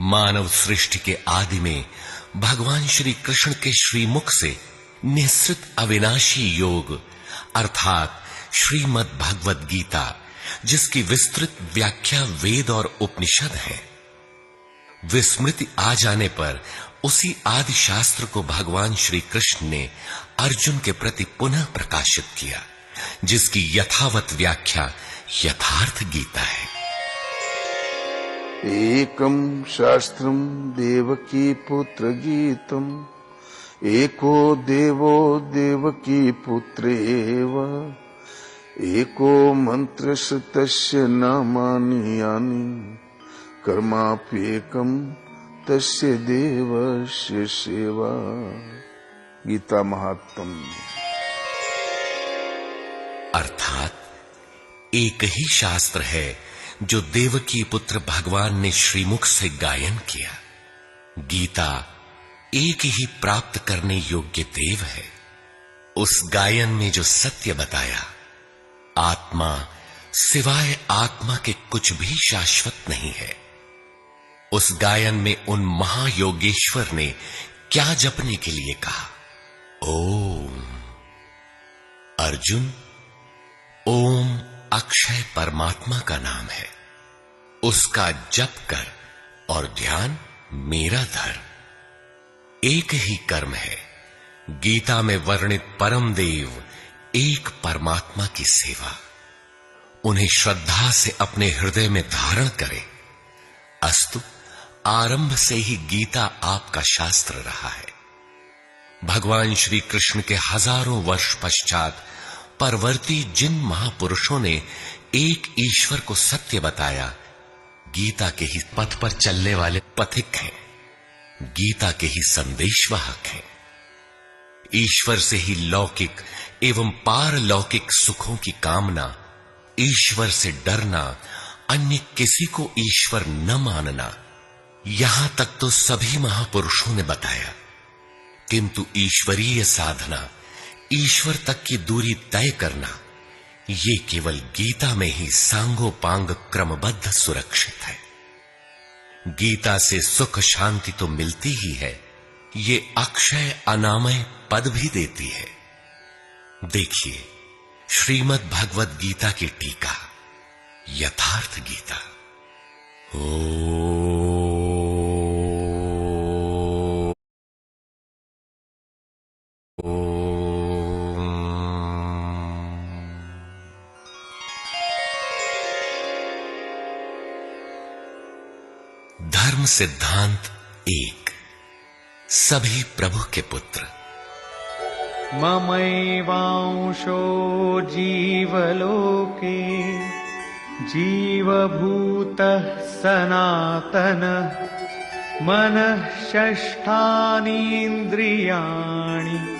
मानव सृष्टि के आदि में भगवान श्री कृष्ण के श्रीमुख से निःसृत अविनाशी योग अर्थात श्रीमद् भगवद गीता, जिसकी विस्तृत व्याख्या वेद और उपनिषद है, विस्मृति आ जाने पर उसी आदि शास्त्र को भगवान श्री कृष्ण ने अर्जुन के प्रति पुनः प्रकाशित किया, जिसकी यथावत व्याख्या यथार्थ गीता है। एकम शास्त्रम देवकी पुत्र गीतम, एको देवो देवकी पुत्रेव, एको मंत्रस्य तस्य नामानि यानि, कर्माप्येकम तस्य देवस्य सेवा। गीता महात्म्य। अर्थात एक ही शास्त्र है जो देवकी पुत्र भगवान ने श्रीमुख से गायन किया। गीता एक ही प्राप्त करने योग्य देव है। उस गायन में जो सत्य बताया, आत्मा सिवाय आत्मा के कुछ भी शाश्वत नहीं है। उस गायन में उन महायोगेश्वर ने क्या जपने के लिए कहा? ओम। अर्जुन, ओम अक्षय परमात्मा का नाम है, उसका जप कर और ध्यान मेरा धर। एक ही कर्म है। गीता में वर्णित परम देव एक परमात्मा की सेवा। उन्हें श्रद्धा से अपने हृदय में धारण करें। अस्तु, आरंभ से ही गीता आपका शास्त्र रहा है। भगवान श्री कृष्ण के हजारों वर्ष पश्चात परवर्ती जिन महापुरुषों ने एक ईश्वर को सत्य बताया, गीता के ही पथ पर चलने वाले पथिक हैं, गीता के ही संदेशवाहक हैं। ईश्वर से ही लौकिक एवं पारलौकिक सुखों की कामना, ईश्वर से डरना, अन्य किसी को ईश्वर न मानना, यहां तक तो सभी महापुरुषों ने बताया। किंतु ईश्वरीय साधना, ईश्वर तक की दूरी तय करना, ये केवल गीता में ही सांगोपांग क्रमबद्ध सुरक्षित है। गीता से सुख शांति तो मिलती ही है, ये अक्षय अनामय पद भी देती है। देखिए श्रीमद् भगवद गीता की टीका, यथार्थ गीता। धर्म सिद्धांत एक। सभी प्रभु के पुत्र। ममैवांशो जीवलोके जीवभूतः सनातनः, मनः षष्ठानीन्द्रियाणि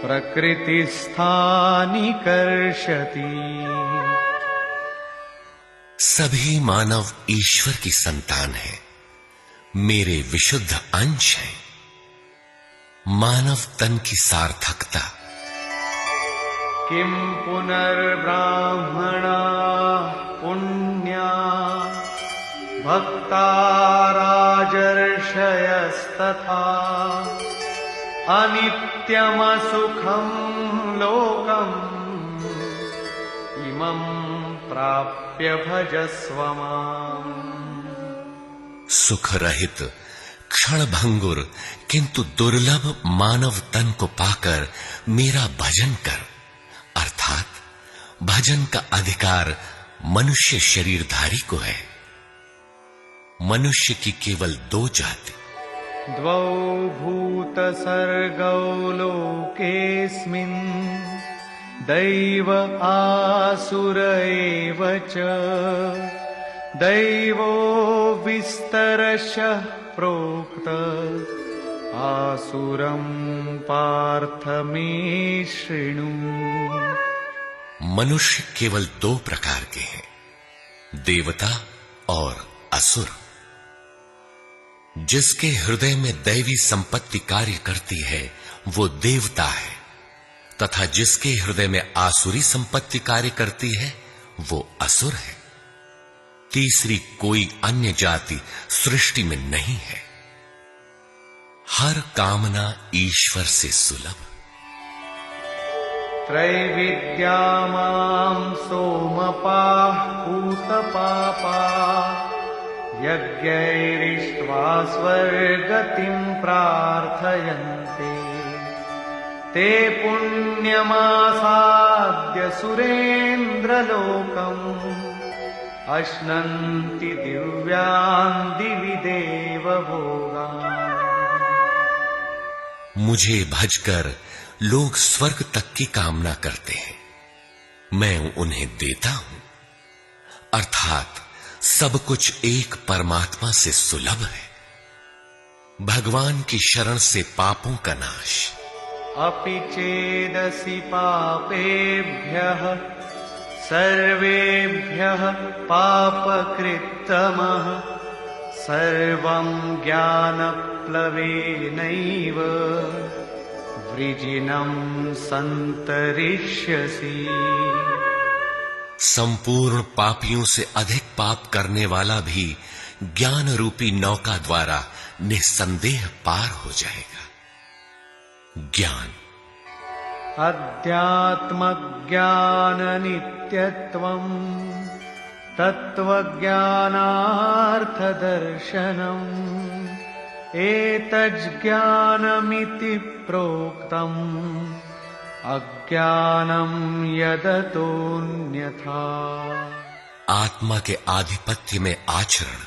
प्रकृतिस्थानि कर्षति। सभी मानव ईश्वर की संतान है, मेरे विशुद्ध अंश हैं। मानव तन की सार्थकता। किम पुनर्ब्राह्मणा पुण्या भक्ता राजर्षयस्तथा, अनित्यमसुखं लोकम् इमं प्राप्य भजस्व माम्। सुख रहित क्षण भंगुर किंतु दुर्लभ मानव तन को पाकर मेरा भजन कर। अर्थात भजन का अधिकार मनुष्य शरीरधारी को है। मनुष्य की केवल दो जाति। द्वौ भूत सर्गौ लोकेस्मिन्, दैव आसुर एव च, दैवो विस्तरशः प्रोक्त, आसुरं पार्थ मे शृणु। मनुष्य केवल दो प्रकार के हैं, देवता और असुर। जिसके हृदय में दैवी संपत्ति कार्य करती है वो देवता है, तथा जिसके हृदय में आसुरी संपत्ति कार्य करती है वो असुर है। तीसरी कोई अन्य जाति सृष्टि में नहीं है। हर कामना ईश्वर से सुलभ। त्रैविद्या मां सोमपाः पूतपापा यज्ञैरिष्ट्वा स्वर्गतिं प्रार्थयन्ते ते पुण्यमासाद्य सुरेन्द्रलोकम् अश्नन्ति दिव्यान् दिवि देवभोगान्। मुझे भजकर लोग स्वर्ग तक की कामना करते हैं, मैं उन्हें देता हूं। अर्थात सब कुछ एक परमात्मा से सुलभ है। भगवान की शरण से पापों का नाश। अपि चेदसि पापेभ्यः सर्वेभ्यः पापकृत्तमः सर्वं ज्ञानप्लवेनैव वृजिनं सन्तरिष्यसि। संपूर्ण पापियों से अधिक पाप करने वाला भी ज्ञान रूपी नौका द्वारा निस्संदेह पार हो जाएगा। ज्ञान अध्यात्मज्ञान नित्यत्वम् तत्त्वज्ञानार्थदर्शनम् एतज्ज्ञानमिति प्रोक्तम् अज्ञानम यदतोऽन्यथा। आत्मा के आधिपत्य में आचरण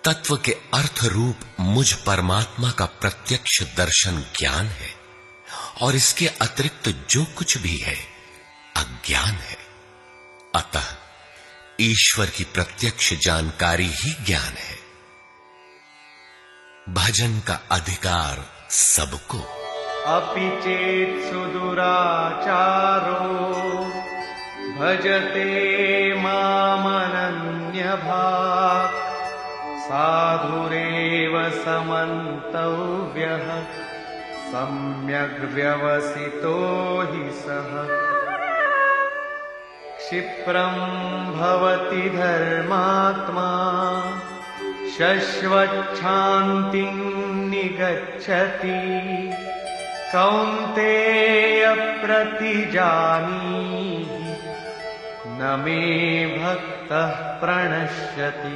तत्व के अर्थ रूप मुझ परमात्मा का प्रत्यक्ष दर्शन ज्ञान है, और इसके अतिरिक्त जो कुछ भी है अज्ञान है। अतः ईश्वर की प्रत्यक्ष जानकारी ही ज्ञान है। भजन का अधिकार सबको। अपि चेत् सुदुराचारो भजते मामनन्यभाक् साधुरेव समन्तव्यः सम्यग् व्यवसितो हि सः। क्षिप्रं भवति धर्मात्मा शश्वच्छान्तिं निगच्छति कौन्तेय प्रतिजानीहि न मे भक्तः प्रणश्यति।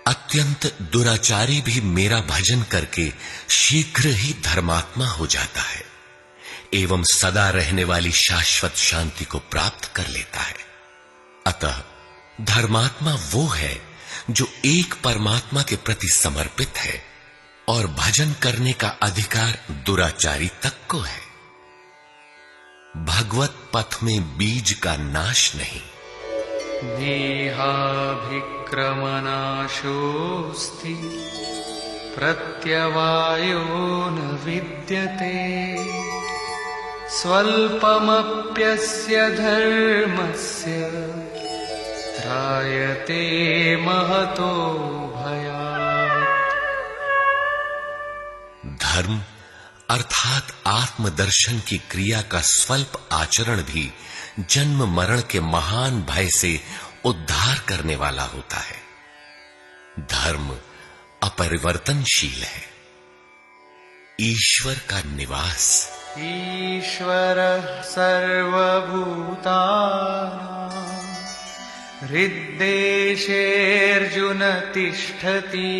अत्यंत दुराचारी भी मेरा भजन करके शीघ्र ही धर्मात्मा हो जाता है एवं सदा रहने वाली शाश्वत शांति को प्राप्त कर लेता है। अतः धर्मात्मा वो है जो एक परमात्मा के प्रति समर्पित है, और भजन करने का अधिकार दुराचारी तक को है। भगवत पथ में बीज का नाश नहीं। नेहाभिक्रमनाशोऽस्ति प्रत्यवायो न विद्यते स्वल्पमप्यस्य धर्मस्य त्रायते महतो भयात्। धर्म अर्थात आत्मदर्शन की क्रिया का स्वल्प आचरण भी जन्म मरण के महान भय से उद्धार करने वाला होता है। धर्म अपरिवर्तनशील है। ईश्वर का निवास। ईश्वरः सर्वभूतानां हृद्देशेऽर्जुन तिष्ठति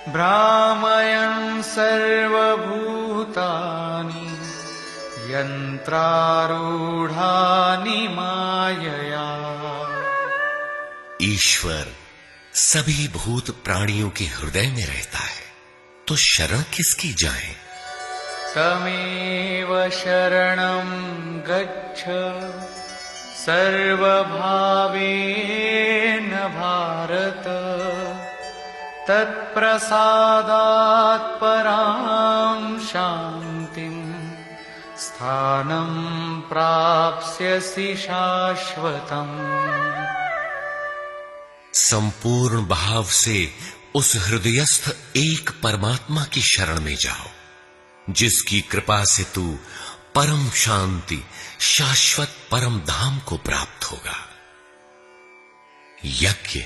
भ्रामयन् सर्वभूतानि यन्त्रारूढानि मायया। ईश्वर सभी भूत प्राणियों के हृदय में रहता है, तो शरण किसकी जाए? तमेव शरणं गच्छ सर्वभावेन भारत तत्प्रसादात् परां शान्तिं स्थानं प्राप्स्यसि शाश्वतम्। संपूर्ण भाव से उस हृदयस्थ एक परमात्मा की शरण में जाओ, जिसकी कृपा से तू परम शांति शाश्वत परम धाम को प्राप्त होगा। यज्ञ।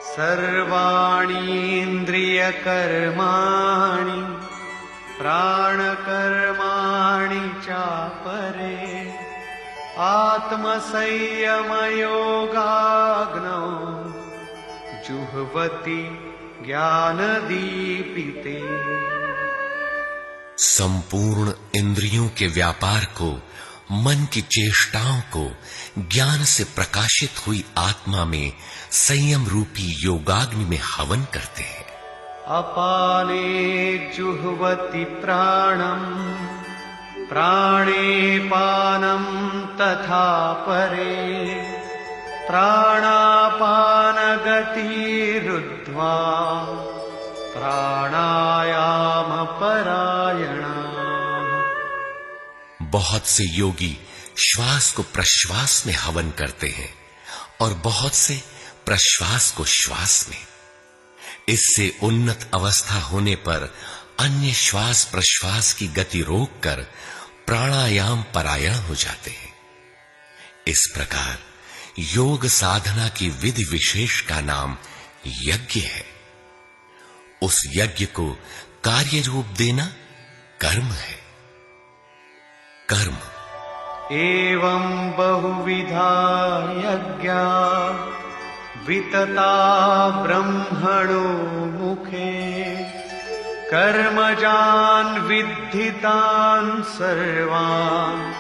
सर्वाणीन्द्रियकर्माणि प्राणकर्माणि चापरे आत्मसंयमयोगाग्नौ जुह्वति ज्ञानदीपिते। संपूर्ण इंद्रियों के व्यापार को, मन की चेष्टाओं को ज्ञान से प्रकाशित हुई आत्मा में संयम रूपी योगाग्नि में हवन करते हैं। अपाने जुह्वति प्राणं प्राणे पानं तथा परे प्राणापानगतिरुद्ध्वा प्राणायामपरायणा। बहुत से योगी श्वास को प्रश्वास में हवन करते हैं और बहुत से प्रश्वास को श्वास में। इससे उन्नत अवस्था होने पर अन्य श्वास प्रश्वास की गति रोककर प्राणायाम परायण हो जाते हैं। इस प्रकार योग साधना की विधि विशेष का नाम यज्ञ है। उस यज्ञ को कार्य रूप देना कर्म है। कर्म एवं बहुविधा यज्ञा वितता ब्रह्मणो मुखे कर्मजान् विद्धितान् सर्वान्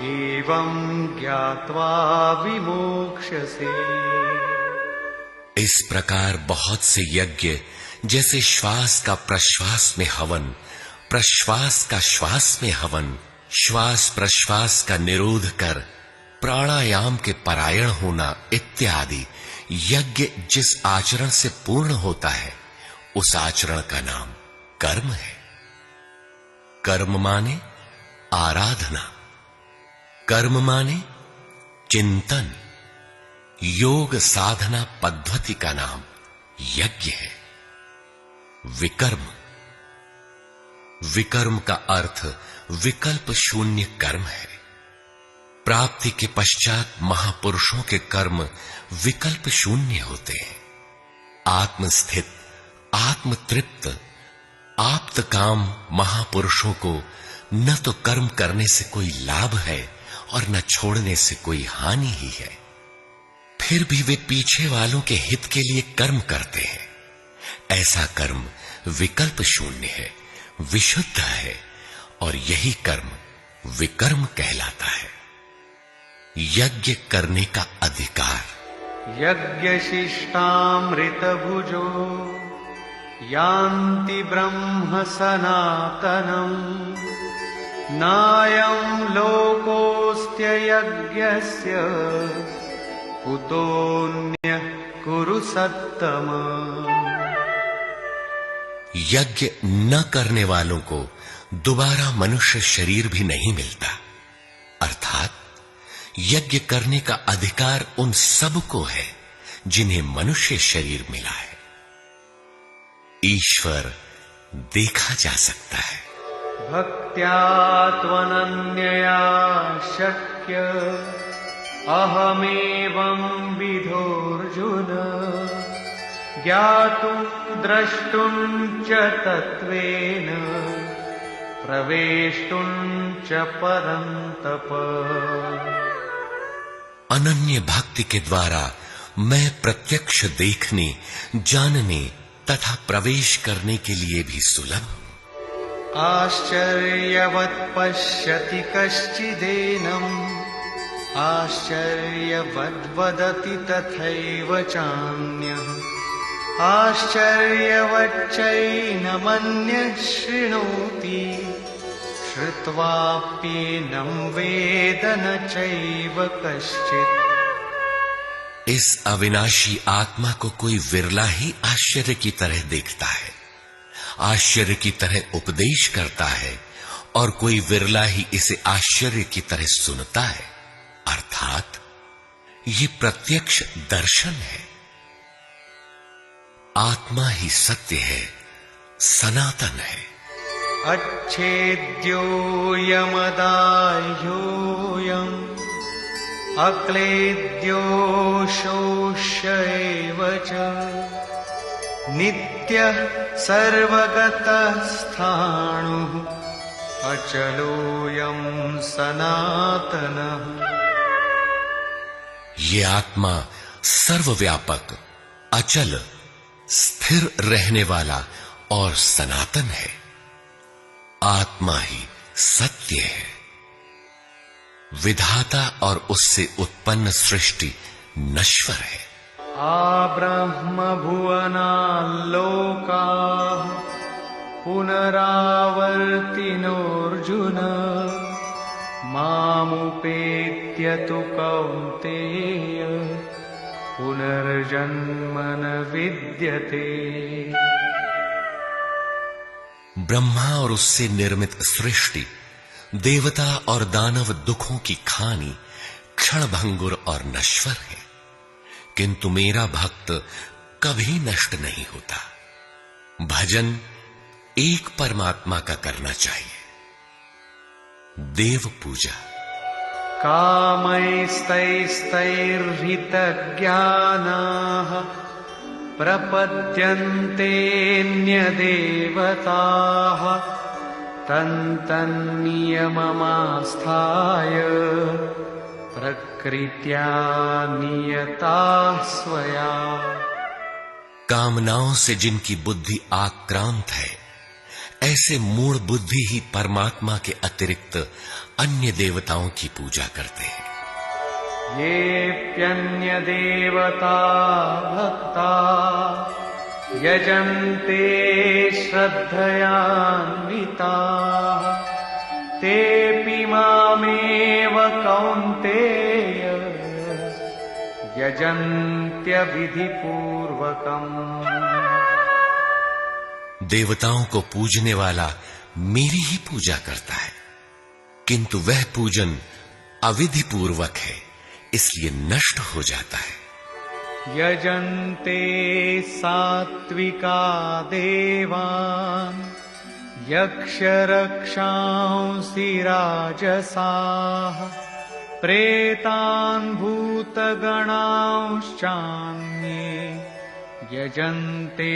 एवं ज्ञात्वा विमोक्ष्यसे। इस प्रकार बहुत से यज्ञ जैसे श्वास का प्रश्वास में हवन, प्रश्वास का श्वास में हवन, श्वास प्रश्वास का निरोध कर प्राणायाम के परायण होना इत्यादि यज्ञ जिस आचरण से पूर्ण होता है उस आचरण का नाम कर्म है। कर्म माने आराधना, कर्म माने चिंतन। योग साधना पद्धति का नाम यज्ञ है। विकर्म, विकर्म का अर्थ विकल्प शून्य कर्म है। प्राप्ति के पश्चात महापुरुषों के कर्म विकल्प शून्य होते हैं। आत्मस्थित, आत्मतृप्त, आप्त काम महापुरुषों को न तो कर्म करने से कोई लाभ है और न छोड़ने से कोई हानि ही है। फिर भी वे पीछे वालों के हित के लिए कर्म करते हैं। ऐसा कर्म विकल्प शून्य है, विशुद्ध है और यही कर्म विकर्म कहलाता है। यज्ञ करने का अधिकार। यज्ञशिष्टामृत भुजो यान्ति ब्रह्म सनातनम् नायं लोकोऽस्त्य यज्ञस्य कुतोऽन्यः कुरु सत्तम। यज्ञ न करने वालों को दोबारा मनुष्य शरीर भी नहीं मिलता। अर्थात यज्ञ करने का अधिकार उन सबको है जिन्हें मनुष्य शरीर मिला है। ईश्वर देखा जा सकता है। भक्त्या त्वनन्यया शक्य अहमेवं विधोऽर्जुन ज्ञातुं द्रष्टुं च तत्त्वेन प्रवेष्टुं च परन्तप। अनन्य भक्ति के द्वारा मैं प्रत्यक्ष देखने, जानने तथा प्रवेश करने के लिए भी सुलभ हूं। आश्चर्यवत् पश्यति कश्चिदेनम् आश्चर्यवद् वदति तथैव चान्यः आश्चर्यवच्चैनमन्यः शृणोति श्रुत्वाप्येनं वेद न चैव कश्चित्। इस अविनाशी आत्मा को कोई विरला ही आश्चर्य की तरह देखता है, आश्चर्य की तरह उपदेश करता है और कोई विरला ही इसे आश्चर्य की तरह सुनता है। अर्थात ये प्रत्यक्ष दर्शन है। आत्मा ही सत्य है, सनातन है। अच्छेद्योऽयमदाह्योऽयम् अक्लेद्यो शोष्य एव च नित्यः सर्वगतः स्थाणुः अचलोऽयं सनातनः। ये आत्मा सर्वव्यापक, अचल, स्थिर रहने वाला और सनातन है। आत्मा ही सत्य है। विधाता और उससे उत्पन्न सृष्टि नश्वर है। आब्रह्म भुवनाल्लोकाः पुनरावर्तिनोऽर्जुन मामुपेत्य तु कौन्तेय पुनर्जन्म न विद्यते। ब्रह्मा और उससे निर्मित सृष्टि, देवता और दानव दुखों की खानी, क्षणभंगुर और नश्वर है, किंतु मेरा भक्त कभी नष्ट नहीं होता। भजन एक परमात्मा का करना चाहिए। देव पूजा। कामैस्तैस्तैर्हितज्ञानाः प्रपद्यन्तेऽन्यदेवताः तन्तन्नियममास्थाय प्रकृत्या नियताः स्वया। कामनाओं से जिनकी बुद्धि आक्रांत है, ऐसे मूढ़ बुद्धि ही परमात्मा के अतिरिक्त अन्य देवताओं की पूजा करते हैं। येऽप्यन्यदेवता भक्ता यजन्ते श्रद्धयान्विताः तेऽपि मामेव कौन्तेय यजन्त्यविधिपूर्वकम्। देवताओं को पूजने वाला मेरी ही पूजा करता है, किंतु वह पूजन अविधि पूर्वक है, इसलिए नष्ट हो जाता है। यजन्ते सात्विका देवान् यक्षरक्षांसि राजसाः प्रेतान् भूतगणांश्चान्ये यजन्ते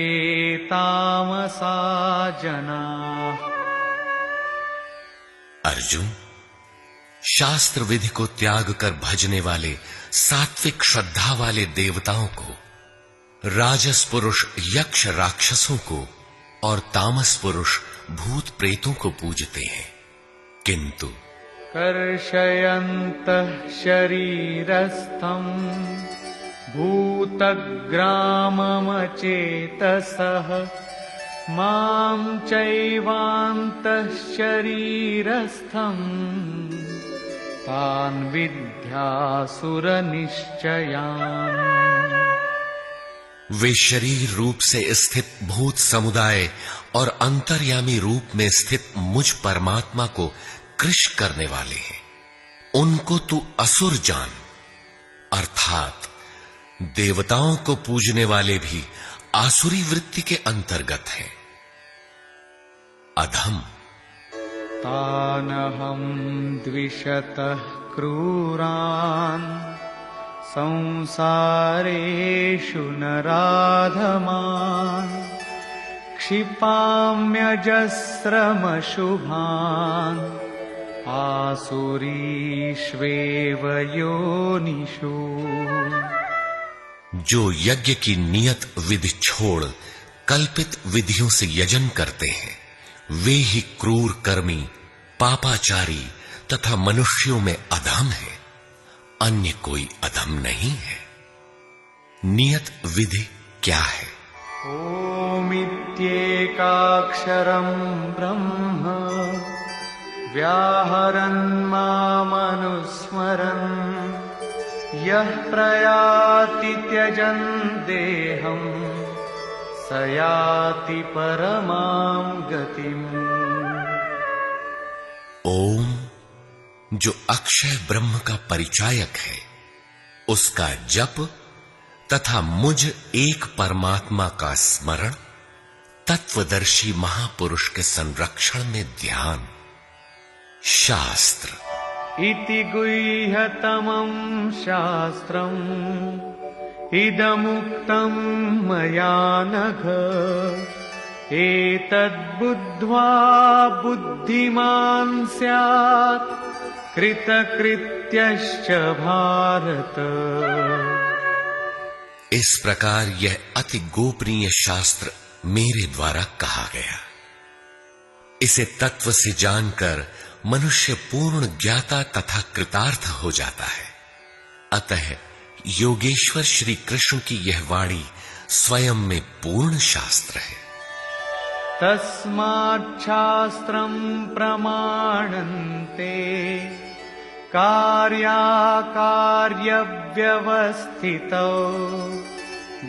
तामसा जनाः। अर्जुन, शास्त्र विधि को त्याग कर भजने वाले सात्विक श्रद्धा वाले देवताओं को, राजस पुरुष यक्ष राक्षसों को और तामस पुरुष भूत प्रेतों को पूजते हैं, किंतु कर्षयन्तः शरीरस्थं भूतग्राममचेतसः मां चैवान्तः शरीरस्थम् तान् विद्यासुरनिश्चयान्। वे शरीर रूप से स्थित भूत समुदाय और अंतर्यामी रूप में स्थित मुझ परमात्मा को कृश करने वाले हैं। उनको तू असुर जान, अर्थात देवताओं को पूजने वाले भी आसुरी वृत्ति के अंतर्गत हैं। अधम। तानहं द्विषतः क्रूरान् संसारेषु नराधमान् क्षिपाम्यजस्रमशुभान् आसुरीष्वेव योनिषु। जो यज्ञ की नियत विधि छोड़ कल्पित विधियों से यजन करते हैं, वे ही क्रूर कर्मी, पापाचारी तथा मनुष्यों में अधम है। अन्य कोई अधम नहीं है। नियत विधि क्या है? ओमित्येकाक्षरं ब्रह्म व्याहरन् मामनुस्मरन् यः प्रयाति त्यजन् देहं स याति परमां गतिम्। ओम, जो अक्षय ब्रह्म का परिचायक है, उसका जप तथा मुझ एक परमात्मा का स्मरण, तत्वदर्शी महापुरुष के संरक्षण में ध्यान। शास्त्र इति गुह्यतमं शास्त्रम् इदमुक्तं मया नघ एतद्बुद्ध्वा बुद्धिमान् स्यात् कृतकृत्यश्च भारत। इस प्रकार यह अति गोपनीय शास्त्र मेरे द्वारा कहा गया। इसे तत्व से जानकर मनुष्य पूर्ण ज्ञाता तथा कृतार्थ हो जाता है। अतः योगेश्वर श्री कृष्ण की यह वाणी स्वयं में पूर्ण शास्त्र है। तस्माच्छास्त्रं प्रमाणन्ते कार्याकार्यव्यवस्थितौ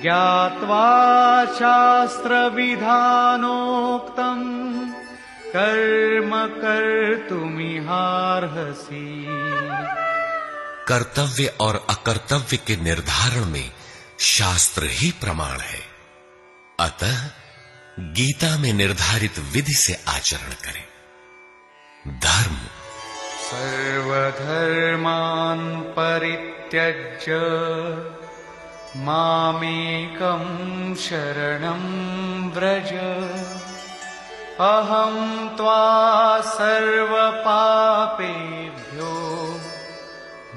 ज्ञात्वा शास्त्रविधानोक्तम् कर्म कर्तुमिहार्हसि। कर्तव्य और अकर्तव्य के निर्धारण में शास्त्र ही प्रमाण है। अतः गीता में निर्धारित विधि से आचरण करें। धर्म सर्वधर्मान् परित्यज्य मामेकं शरणं व्रज अहं त्वा सर्वपापेभ्यो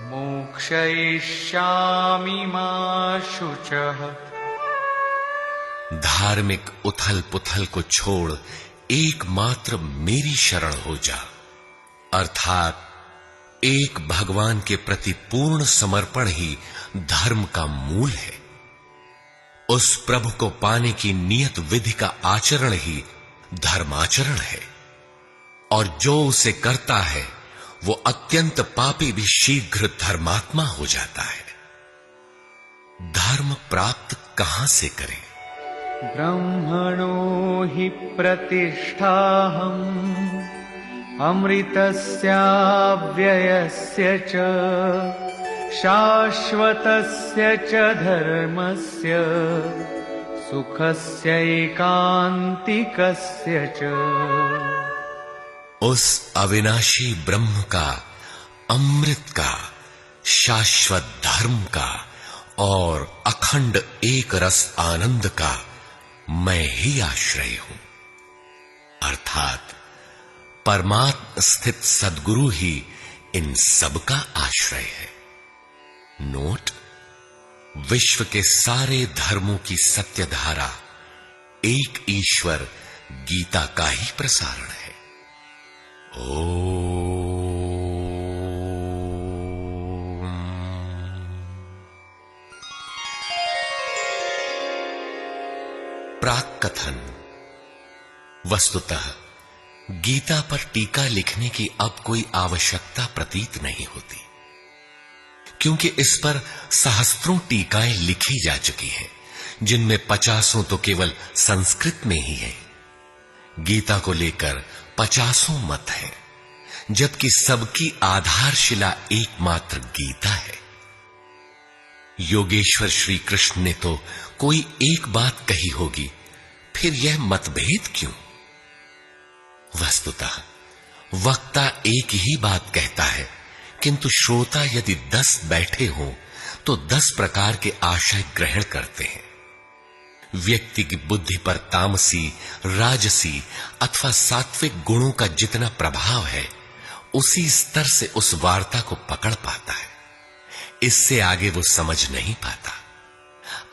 मोक्षयिष्यामि मा शुचः। धार्मिक उथल पुथल को छोड़ एकमात्र मेरी शरण हो जा, अर्थात एक भगवान के प्रति पूर्ण समर्पण ही धर्म का मूल है। उस प्रभु को पाने की नियत विधि का आचरण ही धर्माचरण है, और जो उसे करता है वो अत्यंत पापी भी शीघ्र धर्मात्मा हो जाता है। धर्म प्राप्त कहां से करें? ब्रह्मणो हि प्रतिष्ठाहम् अमृतस्याव्ययस्य च शाश्वतस्य च धर्मस्य सुखस्यैकान्तिकस्य च। उस अविनाशी ब्रह्म का, अमृत का, शाश्वत धर्म का और अखंड एक रस आनंद का मैं ही आश्रय हूं, अर्थात परमात्म स्थित सद्गुरु ही इन सब का आश्रय है। नोट: विश्व के सारे धर्मों की सत्य धारा एक ईश्वर गीता का ही प्रसारण है। प्राक कथन। वस्तुतः गीता पर टीका लिखने की अब कोई आवश्यकता प्रतीत नहीं होती, क्योंकि इस पर सहस्त्रों टीकाएं लिखी जा चुकी हैं, जिनमें 50 तो केवल संस्कृत में ही है। गीता को लेकर 50 मत हैं, जबकि सबकी आधारशिला एकमात्र गीता है। योगेश्वर श्री कृष्ण ने तो कोई एक बात कही होगी, फिर यह मतभेद क्यों? वस्तुतः वक्ता एक ही बात कहता है, किंतु श्रोता यदि 10 बैठे हों तो 10 प्रकार के आशय ग्रहण करते हैं। व्यक्ति की बुद्धि पर तामसी, राजसी अथवा सात्विक गुणों का जितना प्रभाव है, उसी स्तर से उस वार्ता को पकड़ पाता है। इससे आगे वो समझ नहीं पाता।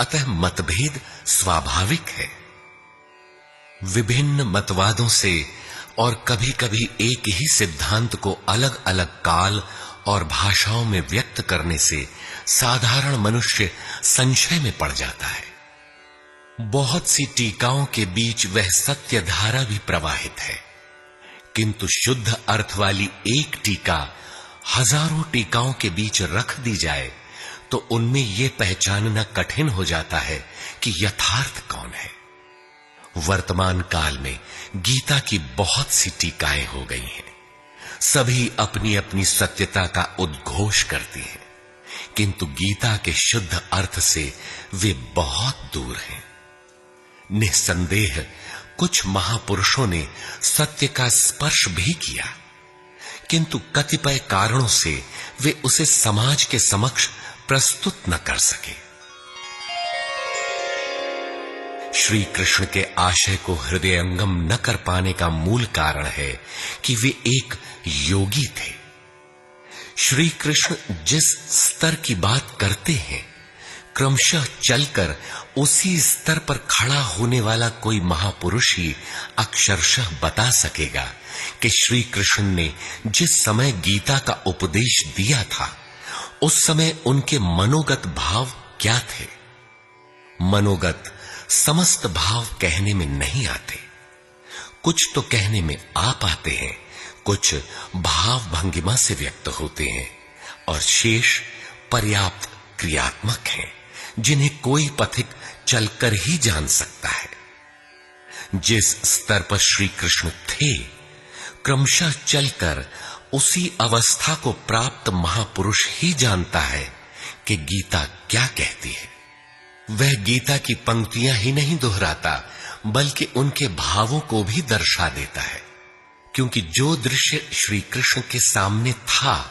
अतः मतभेद स्वाभाविक है। विभिन्न मतवादों से और कभी कभी एक ही सिद्धांत को अलग अलग काल और भाषाओं में व्यक्त करने से साधारण मनुष्य संशय में पड़ जाता है। बहुत सी टीकाओं के बीच वह सत्य धारा भी प्रवाहित है, किंतु शुद्ध अर्थ वाली एक टीका हजारों टीकाओं के बीच रख दी जाए तो उनमें यह पहचानना कठिन हो जाता है कि यथार्थ कौन है। वर्तमान काल में गीता की बहुत सी टीकाएं हो गई हैं। सभी अपनी अपनी सत्यता का उद्घोष करती हैं, किंतु गीता के शुद्ध अर्थ से वे बहुत दूर हैं। निस्संदेह कुछ महापुरुषों ने सत्य का स्पर्श भी किया, किंतु कतिपय कारणों से वे उसे समाज के समक्ष प्रस्तुत न कर सके। श्री कृष्ण के आशय को हृदयंगम न कर पाने का मूल कारण है कि वे एक योगी थे। श्री कृष्ण जिस स्तर की बात करते हैं, क्रमशः चलकर उसी स्तर पर खड़ा होने वाला कोई महापुरुष ही अक्षरशः बता सकेगा कि श्री कृष्ण ने जिस समय गीता का उपदेश दिया था, उस समय उनके मनोगत भाव क्या थे। मनोगत समस्त भाव कहने में नहीं आते, कुछ तो कहने में आ पाते हैं, कुछ भाव भंगिमा से व्यक्त होते हैं और शेष पर्याप्त क्रियात्मक हैं, जिन्हें कोई पथिक चलकर ही जान सकता है। जिस स्तर पर श्री कृष्ण थे, क्रमशः चलकर उसी अवस्था को प्राप्त महापुरुष ही जानता है कि गीता क्या कहती है। वह गीता की पंक्तियां ही नहीं दोहराता, बल्कि उनके भावों को भी दर्शा देता है, क्योंकि जो दृश्य श्री कृष्ण के सामने था,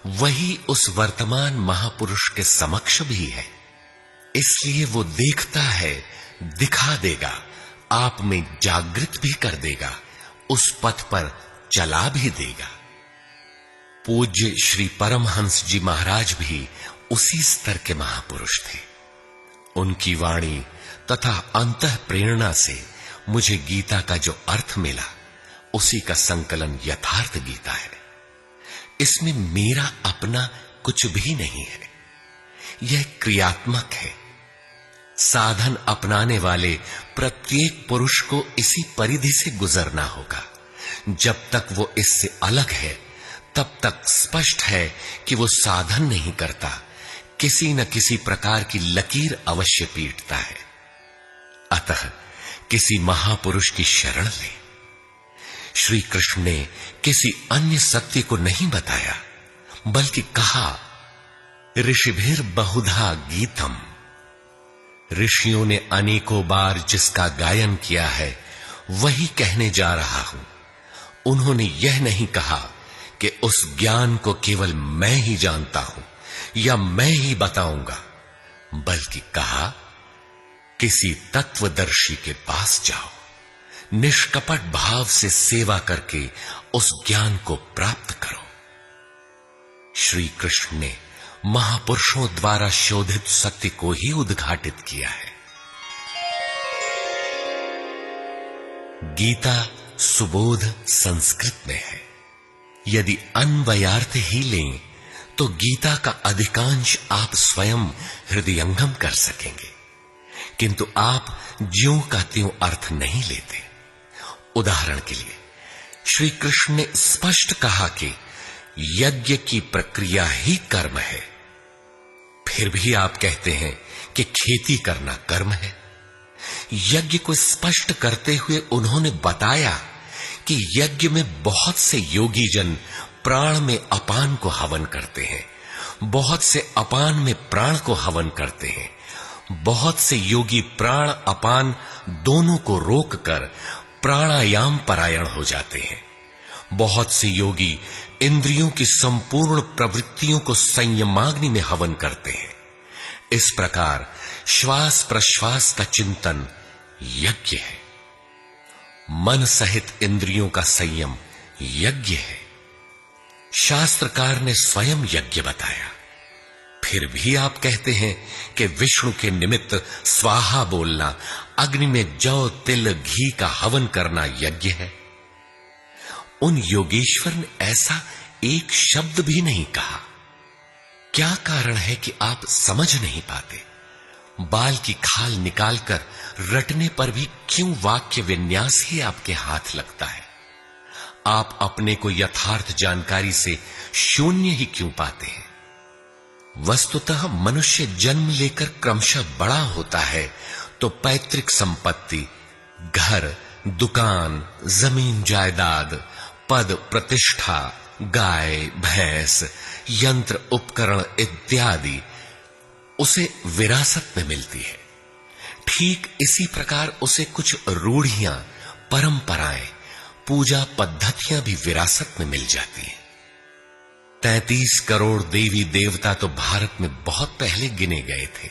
वही उस वर्तमान महापुरुष के समक्ष भी है। इसलिए वो देखता है, दिखा देगा, आप में जागृत भी कर देगा, उस पथ पर चला भी देगा। पूज्य श्री परमहंस जी महाराज भी उसी स्तर के महापुरुष थे। उनकी वाणी तथा अंतः प्रेरणा से मुझे गीता का जो अर्थ मिला, उसी का संकलन यथार्थ गीता है। इसमें मेरा अपना कुछ भी नहीं है, यह क्रियात्मक है। साधन अपनाने वाले प्रत्येक पुरुष को इसी परिधि से गुजरना होगा। जब तक वो इससे अलग है, तब तक स्पष्ट है कि वो साधन नहीं करता, किसी न किसी प्रकार की लकीर अवश्य पीटता है। अतः किसी महापुरुष की शरण ले। श्री कृष्ण ने किसी अन्य सत्य को नहीं बताया, बल्कि कहा, ऋषिभिर बहुधा गीतम। ऋषियों ने अनेकों बार जिसका गायन किया है, वही कहने जा रहा हूं। उन्होंने यह नहीं कहा कि उस ज्ञान को केवल मैं ही जानता हूं या मैं ही बताऊंगा, बल्कि कहा, किसी तत्वदर्शी के पास जाओ, निष्कपट भाव से सेवा करके उस ज्ञान को प्राप्त करो। श्री कृष्ण ने महापुरुषों द्वारा शोधित सत्य को ही उद्घाटित किया है। गीता सुबोध संस्कृत में है। यदि अन्वयार्थ ही लें तो गीता का अधिकांश आप स्वयं हृदयंगम कर सकेंगे, किंतु आप ज्यों का त्यों अर्थ नहीं लेते। उदाहरण के लिए श्री कृष्ण ने स्पष्ट कहा कि यज्ञ की प्रक्रिया ही कर्म है, फिर भी आप कहते हैं कि खेती करना कर्म है। यज्ञ को स्पष्ट करते हुए उन्होंने बताया कि यज्ञ में बहुत से योगी जन प्राण में अपान को हवन करते हैं, बहुत से अपान में प्राण को हवन करते हैं, बहुत से योगी प्राण अपान दोनों को रोककर प्राणायाम परायण हो जाते हैं, बहुत से योगी इंद्रियों की संपूर्ण प्रवृत्तियों को संयमाग्नि में हवन करते हैं। इस प्रकार श्वास प्रश्वास का चिंतन यज्ञ है, मन सहित इंद्रियों का संयम यज्ञ है। शास्त्रकार ने स्वयं यज्ञ बताया, फिर भी आप कहते हैं कि विष्णु के निमित्त स्वाहा बोलना, अग्नि में जौ तिल घी का हवन करना यज्ञ है। उन योगेश्वर ने ऐसा एक शब्द भी नहीं कहा। क्या कारण है कि आप समझ नहीं पाते? बाल की खाल निकालकर रटने पर भी क्यों वाक्य विन्यास ही आपके हाथ लगता है? आप अपने को यथार्थ जानकारी से शून्य ही क्यों पाते हैं? वस्तुतः मनुष्य जन्म लेकर क्रमशः बड़ा होता है तो पैतृक संपत्ति, घर, दुकान, जमीन जायदाद, पद प्रतिष्ठा, गाय भैंस, यंत्र उपकरण इत्यादि उसे विरासत में मिलती है। ठीक इसी प्रकार उसे कुछ रूढ़ियां, परंपराएं, पूजा पद्धतियां भी विरासत में मिल जाती हैं। 33 करोड़ देवी देवता तो भारत में बहुत पहले गिने गए थे।